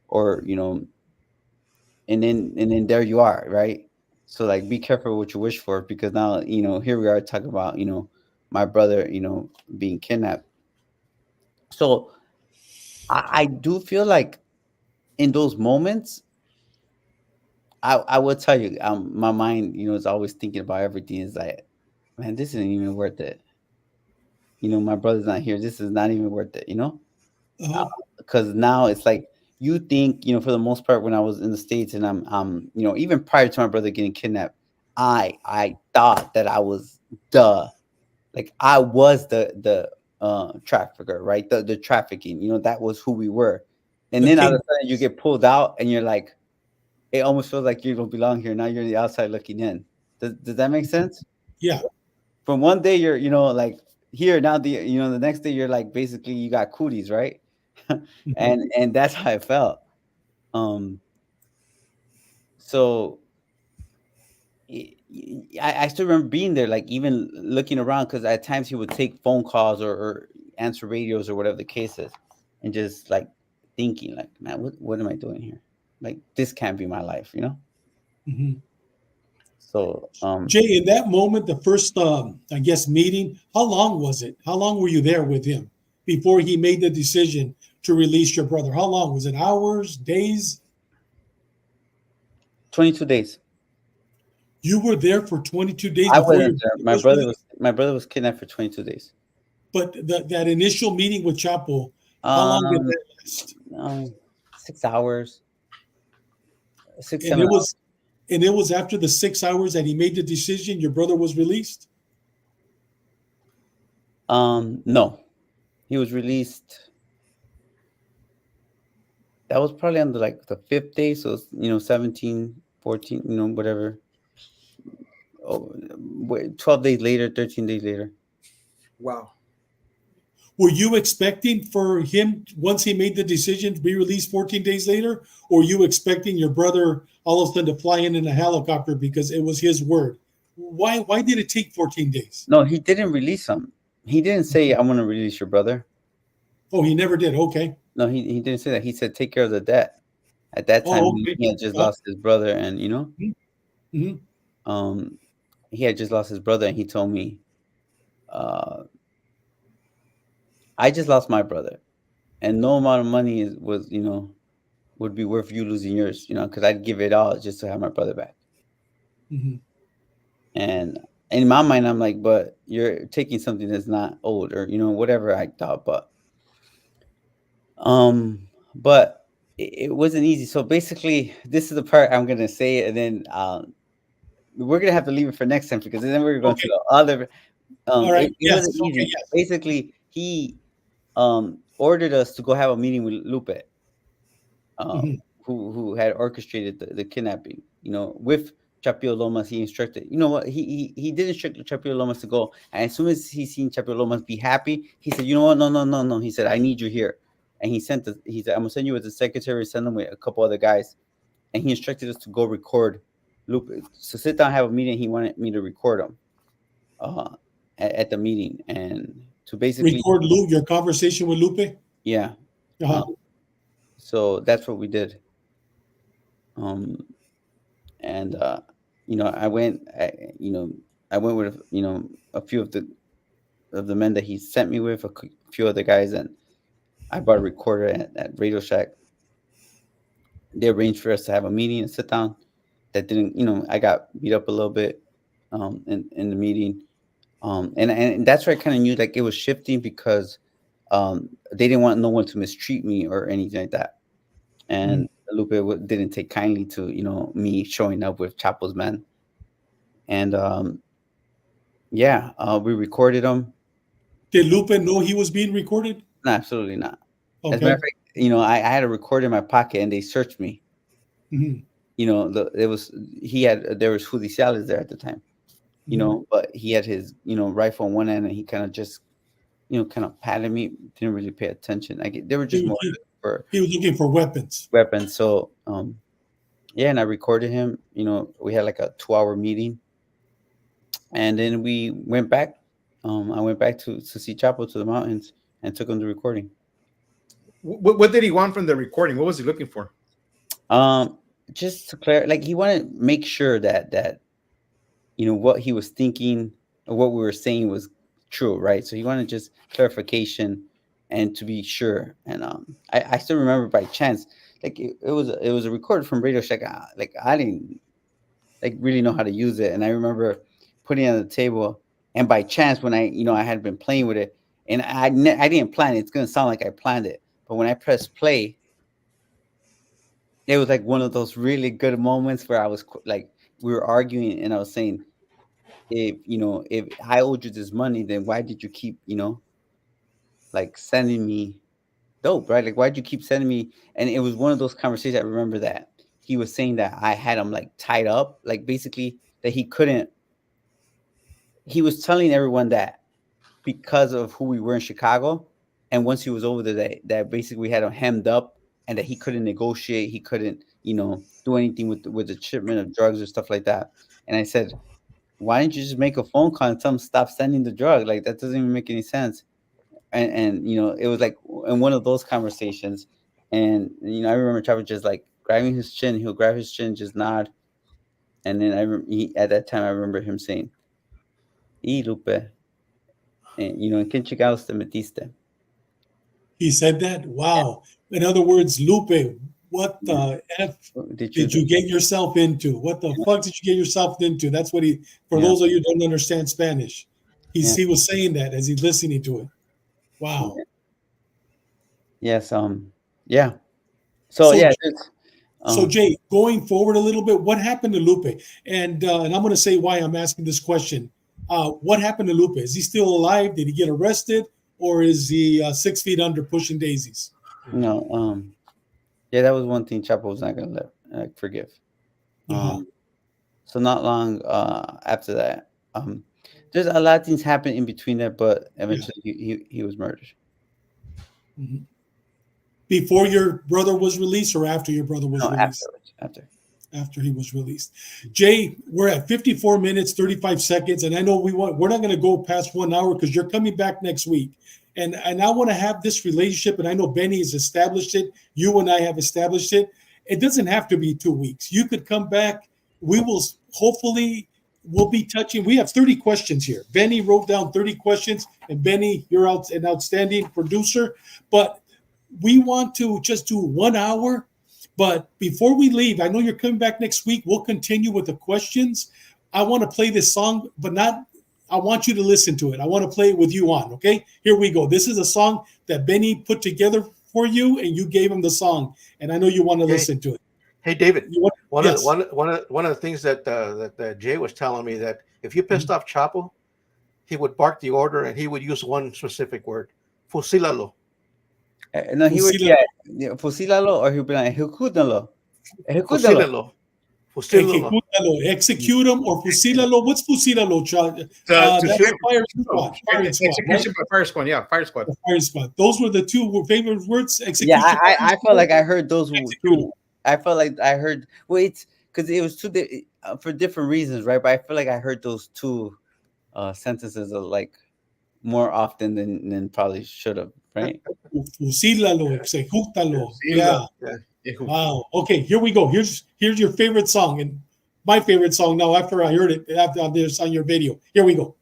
or and then there you are, right? So like be careful what you wish for, because now here we are talking about my brother being kidnapped. So I do feel like in those moments, I will tell you, my mind is always thinking about everything. Is like, man, this isn't even worth it. My brother's not here. This is not even worth it. Uh-huh. Because now it's like you think, for the most part, when I was in the States, and even prior to my brother getting kidnapped, I thought that I was like I was the trafficker, right? The trafficking, that was who we were. And The then all of king. a sudden you get pulled out, and you're like, it almost feels like you don't belong here. Now you're on the outside looking in. Does that make sense? Yeah. From one day you're, like here, now the next day you're like basically you got cooties, right? Mhm. And that's how I felt. Um, so I still remember being there, like even looking around, because at times he would take phone calls, or answer radios, or whatever the case is, and just like thinking, like, man, what am I doing here? Like this can't be my life. Mhm. So Jay, in that moment, the first, I guess, meeting, how long was it? How long were you there with him before he made the decision to release your brother? How long was it? Hours, days? 22 days. You were there for 22 days I before your wasn't there. brother was released. My brother was kidnapped for 22 days. But that initial meeting with Chapo, how long did Um, that last? no, 6 hours, six, And 7 hours. it was after the 6 hours that he made the decision, your brother was released. No, he was released. That was probably on the fifth day. So, 17, 14, whatever. Oh, 12 days later, 13 days later. Wow. Were you expecting for him, once he made the decision, to be released 14 days later? Or were you expecting your brother all of a sudden to fly in a helicopter because it was his word? Why did it take 14 days? No, he didn't release him. He didn't say, I'm going to release your brother. Oh, he never did. Okay. No, he didn't say that. He said, take care of the debt. At that time, Oh, he okay. had just lost his brother, and, Mhm. um, he had just lost his brother, and he told me, uh, I just lost my brother, and no amount of money would be worth you losing yours, because I'd give it all just to have my brother back. Mhm. And in my mind, I'm like, but you're taking something that's not old, or whatever I thought, but it wasn't easy. So basically, this is the part I'm gonna say, and then we're gonna have to leave it for next time, because then we're going to Okay. the other. All right. It Yes. wasn't Okay. easy. Yes. Basically, he ordered us to go have a meeting with Lupe, Mhm. who had orchestrated the kidnapping, with Chapio Lomas, he instructed, you know what, he did instruct Chapio Lomas to go. And as soon as he seen Chapio Lomas be happy, he said, you know what, no. He said, I need you here. And he said, I'm gonna send you with the secretary, send them with a couple other guys. And he instructed us to go record Lupe. So sit down, have a meeting. He wanted me to record him at the meeting and to basically record Lupe, your conversation with Lupe. Yeah. So that's what we did. And I went with a few of the men that he sent me with, a few other guys, and I brought a recorder at Radio Shack. They arranged for us to have a meeting and sit down. That didn't, I got beat up a little bit in the meeting. And that's where I kind of knew like it was shifting because they didn't want no one to mistreat me or anything like that. And Lupe didn't take kindly to, me showing up with Chapo's men. And we recorded him. Did Lupe know he was being recorded? No, absolutely not. Okay. As a matter of fact, I had a recorder in my pocket and they searched me. Mm-hmm. There was judiciales there at the time, but he had his, rifle on one end and he kind of just, kind of patted me, didn't really pay attention. They were just he was looking for weapons. So, and I recorded him, we had like a 2-hour meeting and then we went back. I went back to see Chapo to the mountains and took him to recording. What did he want from the recording? What was he looking for? Just to clarify, like he wanted to make sure that what he was thinking or what we were saying was true, right? So he wanted just clarification and to be sure. And I still remember by chance, like it was a record from Radio Shack. Like I didn't like really know how to use it, and I remember putting it on the table. And by chance, when I had been playing with it, and I didn't plan it. It's gonna sound like I planned it, but when I pressed play, it was like one of those really good moments where I was like, we were arguing, and I was saying, if I owed you this money, then why did you keep, like sending me dope, right? Like, why'd you keep sending me? And it was one of those conversations. I remember that he was saying that I had him like tied up, like basically that he couldn't. He was telling everyone that because of who we were in Chicago, and once he was over there, that basically we had him hemmed up, and that he couldn't negotiate, he couldn't, do anything with the shipment of drugs or stuff like that. And I said, why didn't you just make a phone call and tell him stop sending the drug? Like that doesn't even make any sense. And it was like in one of those conversations, and I remember Chapo just like grabbing his chin. He'll grab his chin, just nod, and then at that time I remember him saying, "Y Lupe, and ¿en qué chingados te metiste?" He said that? Wow. In other words, Lupe, what the F did you get yourself into? What the fuck did you get yourself into? That's what those of you who don't understand Spanish, he was saying that as he's listening to it. Wow. Yes. Yeah. So Jay, going forward a little bit, what happened to Lupe? And I'm going to say why I'm asking this question. What happened to Lupe? Is he still alive? Did he get arrested? Or is he 6 feet under pushing daisies? No. Yeah, that was one thing Chapo was not going to forgive. So not long after that, there's a lot of things happened in between that, but eventually he was murdered. Mm-hmm. Before your brother was released or after your brother was released? After he was released. Jay, we're at 54 minutes, 35 seconds. And I know we're not going to go past 1 hour because you're coming back next week. And I want to have this relationship. And I know Benny has established it. You and I have established it. It doesn't have to be 2 weeks. You could come back. We'll be touching. We have 30 questions here. Benny wrote down 30 questions. And Benny, you're an outstanding producer. But we want to just do 1 hour. But before we leave, I know you're coming back next week. We'll continue with the questions. I want to play this song, but I want you to listen to it. I want to play it with you on, okay? Here we go. This is a song that Benny put together for you, and you gave him the song. And I know you want to listen to it. Hey, David, one of the things that Jay was telling me, that if you pissed off Chapo, he would bark the order, and he would use one specific word, fusilalo. No, he would fusilalo, or he would be like ejecútalo. Fusilalo. Execute them or fusilalo. What's fusilalo? That's fire squad. Execution by fire squad. Yeah, fire squad. Fire squad. Those were the two favorite words. Execution. Yeah, I felt like I heard those two. I felt like I heard. Well, it's because it was for different reasons, right? But I feel like I heard those two sentences like more often than probably should have, right? Fusílalo, execútalo. Yeah. Wow. Okay, here we go. Here's your favorite song, and my favorite song now after I heard it after this on your video. Here we go.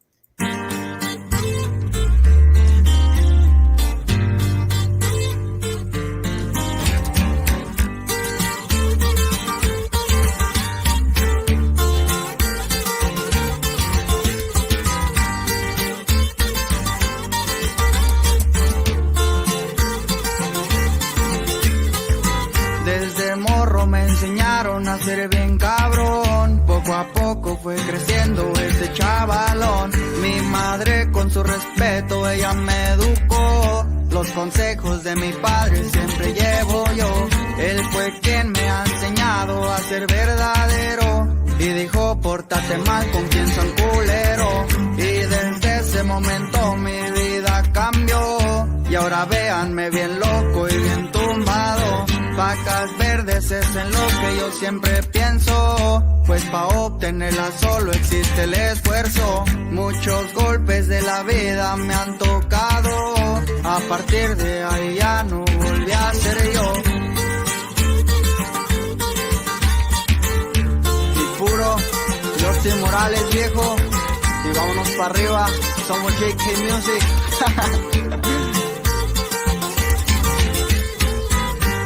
A ser bien cabrón, poco a poco fue creciendo ese chavalón. Mi madre con su respeto, ella me educó. Los consejos de mi padre siempre llevo yo. Él fue quien me ha enseñado a ser verdadero. Y dijo, pórtate mal con quien son culero. Y desde ese momento mi vida cambió. Y ahora véanme bien loco y bien tumbado. Vacas verdes es en lo que yo siempre pienso, pues pa' obtenerla solo existe el esfuerzo. Muchos golpes de la vida me han tocado, a partir de ahí ya no volví a ser yo. Y puro, Jorge Morales viejo, y vámonos para arriba, somos JK Music.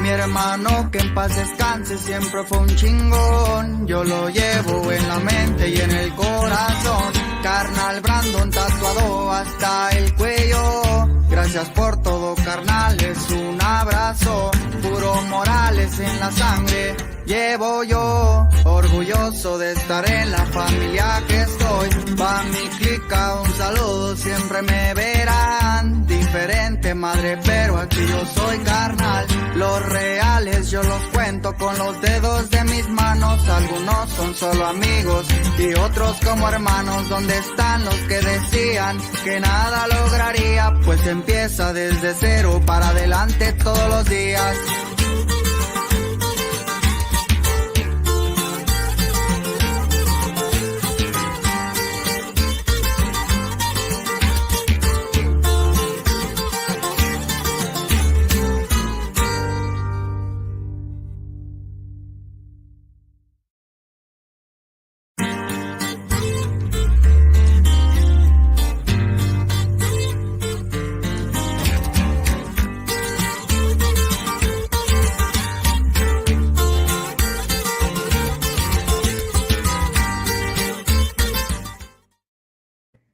Mi hermano que en paz descanse siempre fue un chingón. Yo lo llevo en la mente y en el corazón. Carnal Brandon tatuado hasta el cuello. Gracias por todo, carnal, es un abrazo. Puro Morales en la sangre llevo yo. Orgulloso de estar en la familia que estoy. Pa' mi clica un saludo, siempre me verán. Diferente madre, pero aquí yo soy carnal. Los reales yo los cuento con los dedos de mis manos. Algunos son solo amigos y otros como hermanos. ¿Dónde están los que decían que nada lograría? Pues empieza desde cero para adelante todos los días.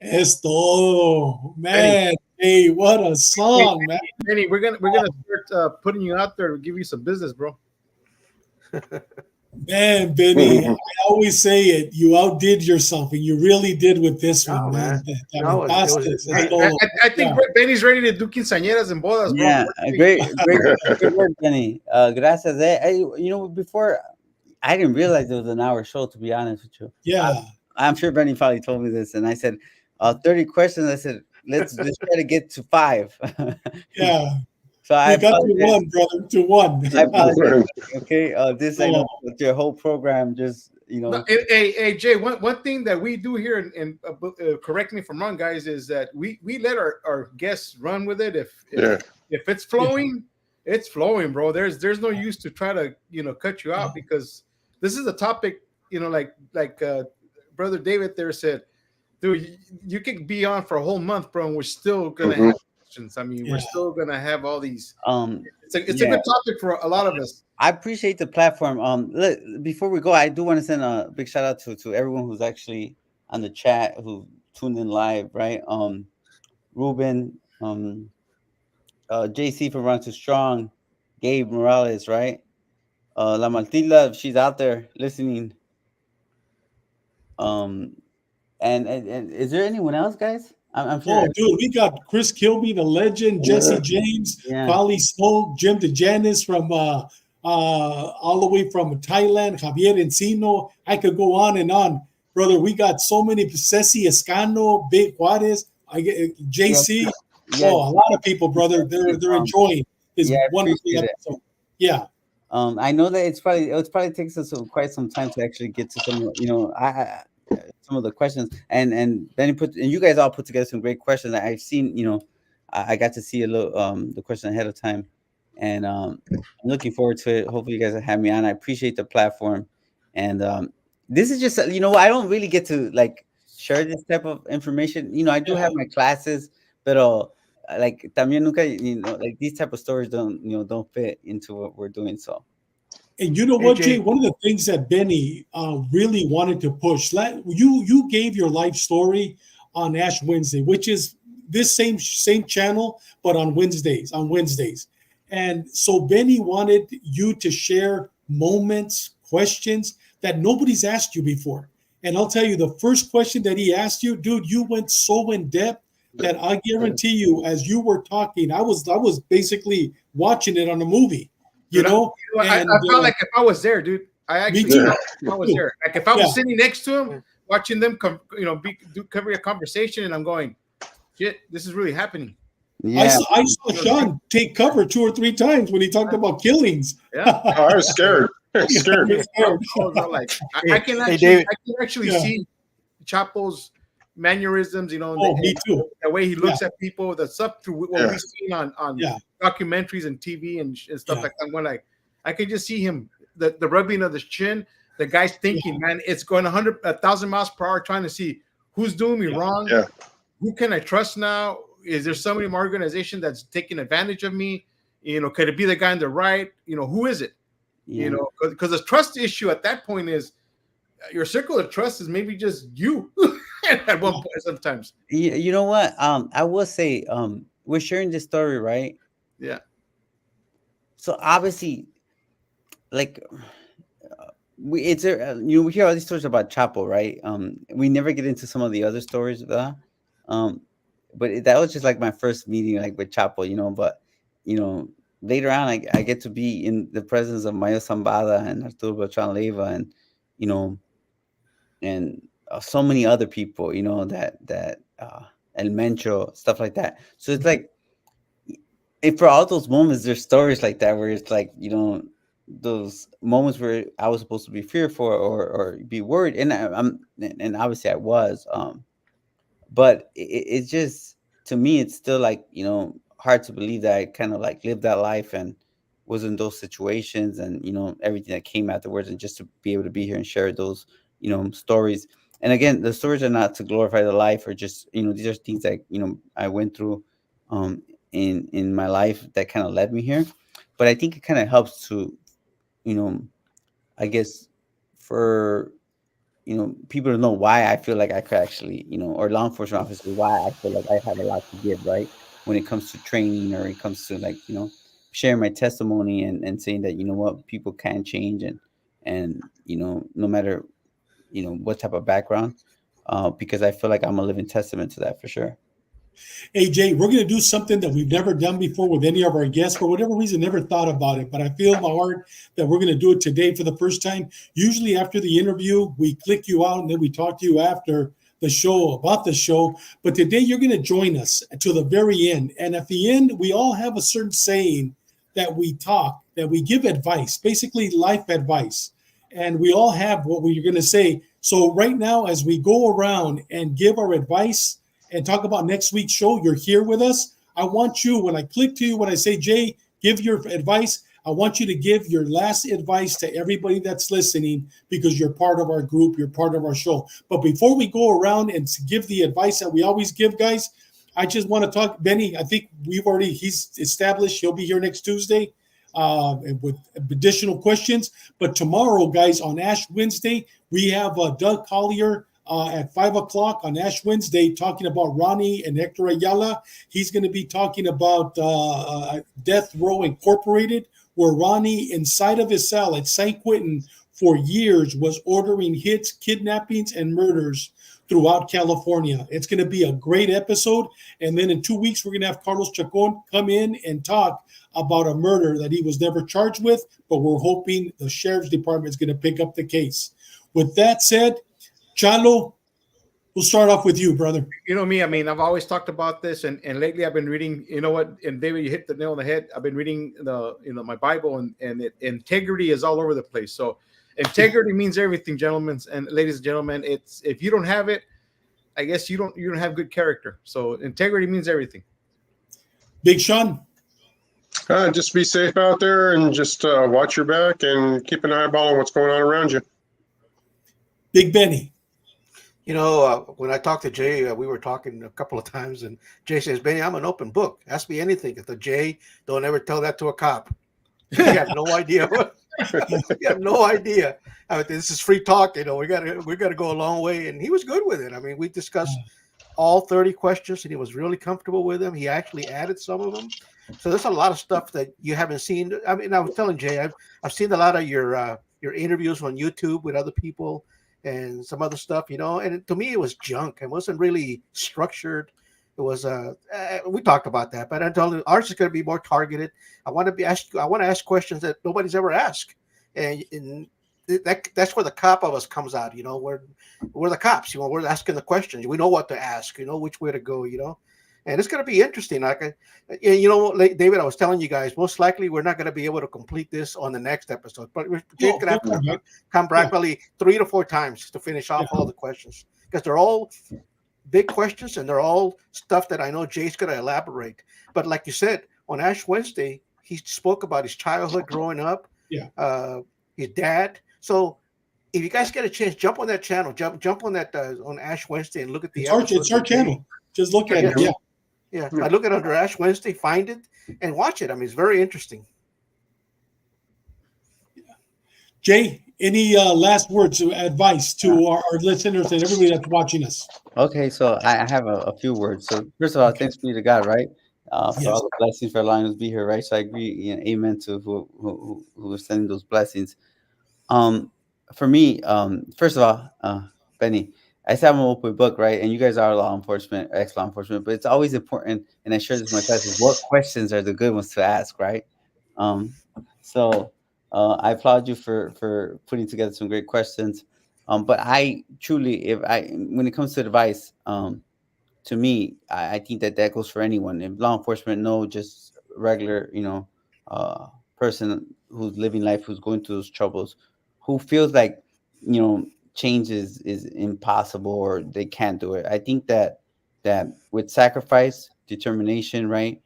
Es todo, man. Hey, what a song, man. Benny, we're gonna start putting you out there to give you some business, bro. Man, Benny, I always say it. You outdid yourself, and you really did with this one, man. I think Benny's ready to do quinceañeras and bodas, bro. Yeah, great work, Benny. Gracias. Before I didn't realize it was an hour show. To be honest with you, yeah. I'm sure Benny probably told me this, and I said 30 questions. I said let's try to get to 5. Yeah. So I got to one, brother, to one. Okay, this I know with your whole program, just No, hey, Jay. One thing that we do here, and correct me if I'm wrong, guys, is that we let our guests run with it. If it's flowing, it's flowing, bro. There's no use to try to cut you out, because this is a topic, like Brother David there said, dude, you could be on for a whole month, bro, and we're still gonna have questions. I mean, we're still gonna have all these. It's a good topic for a lot of us. I appreciate the platform. Before we go, I do want to send a big shout out to everyone who's actually on the chat, who tuned in live, right? Ruben, JC from Run Too Strong, Gabe Morales, right? La Maltilda, she's out there listening. And is there anyone else, guys? I'm sure. Oh, dude, we got Chris Kilby, the legend, Jesse James, Polly Smoke, Jim DeJanis from all the way from Thailand, Javier Encino. I could go on and on, brother. We got so many. Ceci Escano, Big Juarez, JC. Yeah. Oh, a lot of people, brother. They're enjoying this wonderful episode. Yeah. I know that it probably takes us quite some time to actually get to some, I some of the questions, and then you guys all put together some great questions. I've seen, I got to see a little the question ahead of time, and I'm looking forward to it. Hopefully, you guys will have me on. I appreciate the platform, and this is just, I don't really get to like share this type of information. I do have my classes, but like también nunca, like these type of stories don't fit into what we're doing. So, and you know what, Jay? One of the things that Benny really wanted to push, you gave your life story on Ash Wednesday, which is this same channel, but on Wednesdays. And so Benny wanted you to share moments, questions that nobody's asked you before. And I'll tell you, the first question that he asked you, dude, you went so in depth that I guarantee you, as you were talking, I was basically watching it on a movie. I felt like if I was there, dude. I actually felt like I was there. Like if I was sitting next to him, watching them cover a conversation, and I'm going, shit, this is really happening. Yeah. I saw Sean take cover 2 or 3 times when he talked about killings. Yeah, I was scared. I can actually see Chapo's mannerisms, me too. The way he looks at people, the stuff through what we've seen on documentaries and TV and stuff like that. I'm going like, I can just see him, the rubbing of the chin. The guy's thinking, man, it's going 1,000 miles per hour, trying to see who's doing me wrong. Yeah. Who can I trust now? Is there somebody in my organization that's taking advantage of me? Could it be the guy on the right? Who is it? Yeah. Because the trust issue at that point is your circle of trust is maybe just you at one point sometimes. You know what? I will say, we're sharing this story, right? Yeah. So obviously, like, we hear all these stories about Chapo, right? We never get into some of the other stories, but that was just like my first meeting, like with Chapo, but later on, I get to be in the presence of Ismael Zambada and Arturo Beltran Leyva and and so many other people, that El Mencho, stuff like that. So it's like, if for all those moments, there's stories like that where it's like, those moments where I was supposed to be fearful or be worried, and and obviously I was, but it's just, to me, it's still like, hard to believe that I kind of like lived that life and was in those situations and, everything that came afterwards, and just to be able to be here and share those, stories. And again, the stories are not to glorify the life or just, these are things that, I went through in my life that kind of led me here. But I think it kind of helps to, I guess, for, people to know why I feel like I could actually, or law enforcement officers, why I feel like I have a lot to give, right? When it comes to training, or it comes to like, sharing my testimony and saying that, what, people can change and no matter, what type of background, because I feel like I'm a living testament to that for sure. Hey, Jay, we're going to do something that we've never done before with any of our guests. For whatever reason, never thought about it, but I feel in my heart that we're going to do it today for the first time. Usually after the interview, we click you out and then we talk to you after the show about the show. But today you're going to join us to the very end. And at the end, we all have a certain saying that we talk, that we give advice, basically life advice. And we all have what we're going to say. So right now, as we go around and give our advice and talk about next week's show, you're here with us. I want you, when I click to you, when I say, Jay, give your advice, I want you to give your last advice to everybody that's listening, because you're part of our group, you're part of our show. But before we go around and give the advice that we always give, guys, I just want to talk, Benny, I think he's established he'll be here next Tuesday with additional questions. But tomorrow, guys, on Ash Wednesday, we have Doug Collier at 5:00 on Ash Wednesday, talking about Ronnie and Hector Ayala. He's going to be talking about Death Row Incorporated, where Ronnie, inside of his cell at San Quentin for years was ordering hits, kidnappings, and murders throughout California. It's going to be a great episode. And then in 2 weeks, we're going to have Carlos Chacon come in and talk about a murder that he was never charged with, but we're hoping the sheriff's department is going to pick up the case. With that said, Chalo, we'll start off with you, brother. You know me, I mean, I've always talked about this, and lately I've been reading, you know what, and David, you hit the nail on the head. I've been reading my Bible, and integrity is all over the place. So integrity means everything, gentlemen and ladies and gentlemen. It's if you don't have it, I guess you don't have good character. So integrity means everything. Big Sean. Just be safe out there and just watch your back and keep an eyeball on what's going on around you. Big Benny. You know, when I talked to Jay, we were talking a couple of times, and Jay says, Benny, I'm an open book. Ask me anything. If the Jay, don't ever tell that to a cop. You have no idea. You have no idea. I mean, this is free talk. You know, we got to go a long way. And he was good with it. I mean, we discussed all 30 questions, and he was really comfortable with them. He actually added some of them. So there's a lot of stuff that you haven't seen. I mean, I was telling Jay, I've seen a lot of your interviews on YouTube with other people and some other stuff, you know, and to me it was junk. It wasn't really structured. It was we talked about that, but I told him ours is going to be more targeted. I want to ask questions that nobody's ever asked, and that's where the cop of us comes out. You know, we're the cops. You know, we're asking the questions. We know what to ask. You know which way to go. You know, and it's going to be interesting. Like, you know, like David, I was telling you guys, most likely we're not going to be able to complete this on the next episode, but Jay's going to have to come back probably 3 to 4 times to finish off all the questions, because they're all big questions and they're all stuff that I know Jay's going to elaborate. But like you said, on Ash Wednesday, he spoke about his childhood growing up, his dad. So if you guys get a chance, jump on that channel, jump on that on Ash Wednesday and look at the It's our channel. Just look at it. Yeah, I look at under Ash Wednesday, find it, and watch it. I mean, it's very interesting. Jay, any last words of advice to our listeners and everybody that's watching us? Okay, so I have a few words. So first of all, thanks be to God, right? For all the blessings for allowing us to be here, right? So I agree, you know, amen to who was sending those blessings. For me, first of all, Benny, I said I'm an open book, right? And you guys are law enforcement, ex-law enforcement, but it's always important, and I share this with my classes, what questions are the good ones to ask, right? So I applaud you for putting together some great questions. But I truly, when it comes to advice, to me, I think that goes for anyone. If law enforcement, no, just regular, you know, person who's living life, who's going through those troubles, who feels like, you know, change is impossible or they can't do it. I think that with sacrifice, determination, right,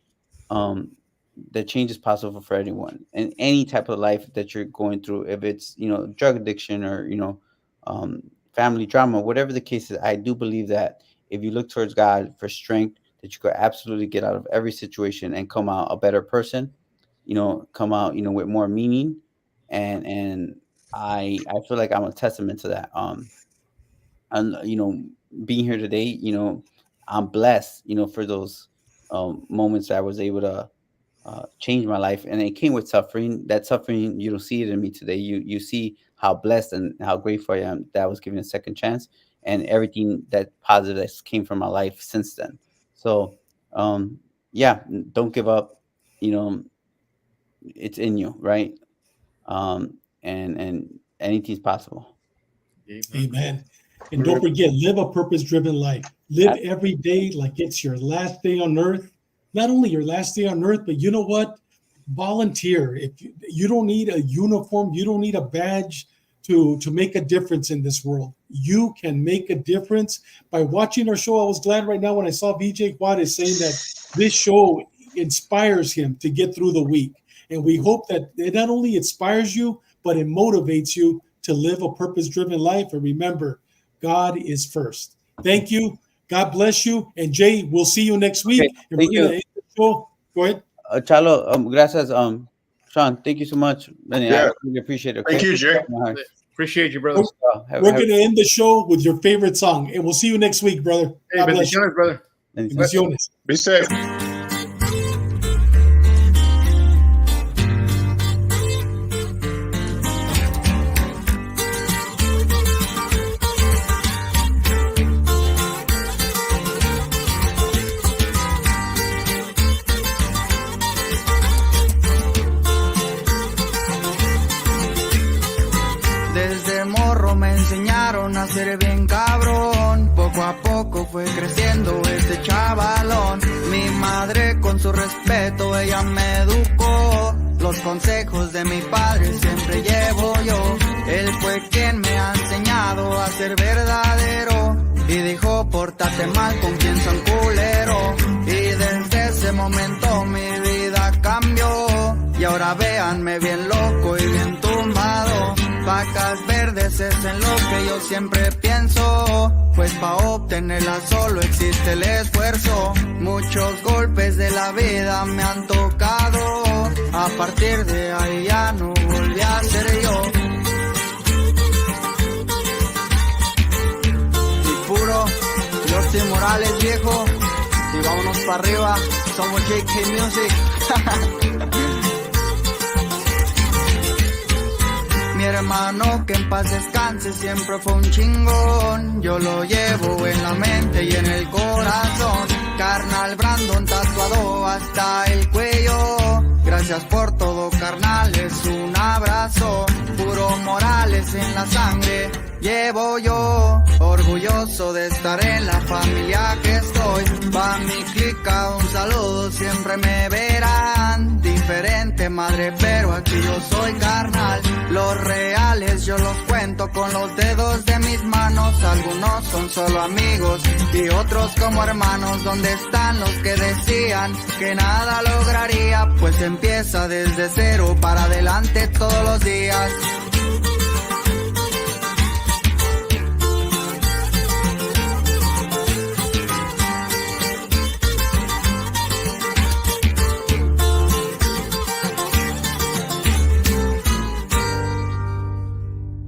that change is possible for anyone in any type of life that you're going through. If it's, you know, drug addiction or, you know, family drama, whatever the case is, I do believe that if you look towards God for strength, that you could absolutely get out of every situation and come out a better person, you know, come out, you know, with more meaning. And I feel like I'm a testament to that. And, you know, being here today, you know, I'm blessed, you know, for those moments that I was able to change my life. And it came with suffering. That suffering, you don't see it in me today. You see how blessed and how grateful I am that I was given a second chance, and everything that positive that came from my life since then. So, yeah, don't give up. You know, it's in you, right? And anything's possible. Amen. And don't forget, live a purpose-driven life. Live every day like it's your last day on earth. Not only your last day on earth, but you know what? Volunteer. If you don't need a uniform, you don't need a badge to make a difference in this world. You can make a difference by watching our show. I was glad right now when I saw VJ Juarez saying that this show inspires him to get through the week. And we hope that it not only inspires you, but it motivates you to live a purpose-driven life. And remember, God is first. Thank you. God bless you. And Jay, we'll see you next week. Okay, thank you. Go ahead. Chalo, gracias. Sean, thank you so much. I really appreciate it. Okay? Thank you, Jay. Appreciate you, brother. We're going to end the show with your favorite song. And we'll see you next week, brother. Hey, bendiciones, brother. Bendiciones. Be safe. creciendo este chavalón. Mi madre con su respeto, ella me educó. Los consejos de mi padre siempre llevo yo. Él fue quien me ha enseñado a ser verdadero. Y dijo, pórtate mal con quien son culero. Y desde ese momento mi vida cambió. Y ahora véanme bien loco y bien tumbado. Vacas verdes es en lo que yo siempre pienso. Pues pa' obtenerla solo existe el esfuerzo. Muchos golpes de la vida me han tocado. A partir de ahí ya no volví a ser yo. Y puro, Yorty Morales viejo. Y vámonos para arriba, somos JK Music. Mi hermano que en paz descanse siempre fue un chingón. Yo lo llevo en la mente y en el corazón. Carnal Brandon tatuado hasta el cuello. Gracias por todo, carnales, un abrazo. Puro Morales en la sangre llevo yo. Orgulloso de estar en la familia que estoy. Pa' mi clica un saludo, siempre me verán. Diferente madre, pero aquí yo soy carnal. Los reales yo los cuento con los dedos de mis manos. Algunos son solo amigos y otros como hermanos. ¿Dónde están los que decían que nada lograría? Pues empieza desde cero para adelante todos los días.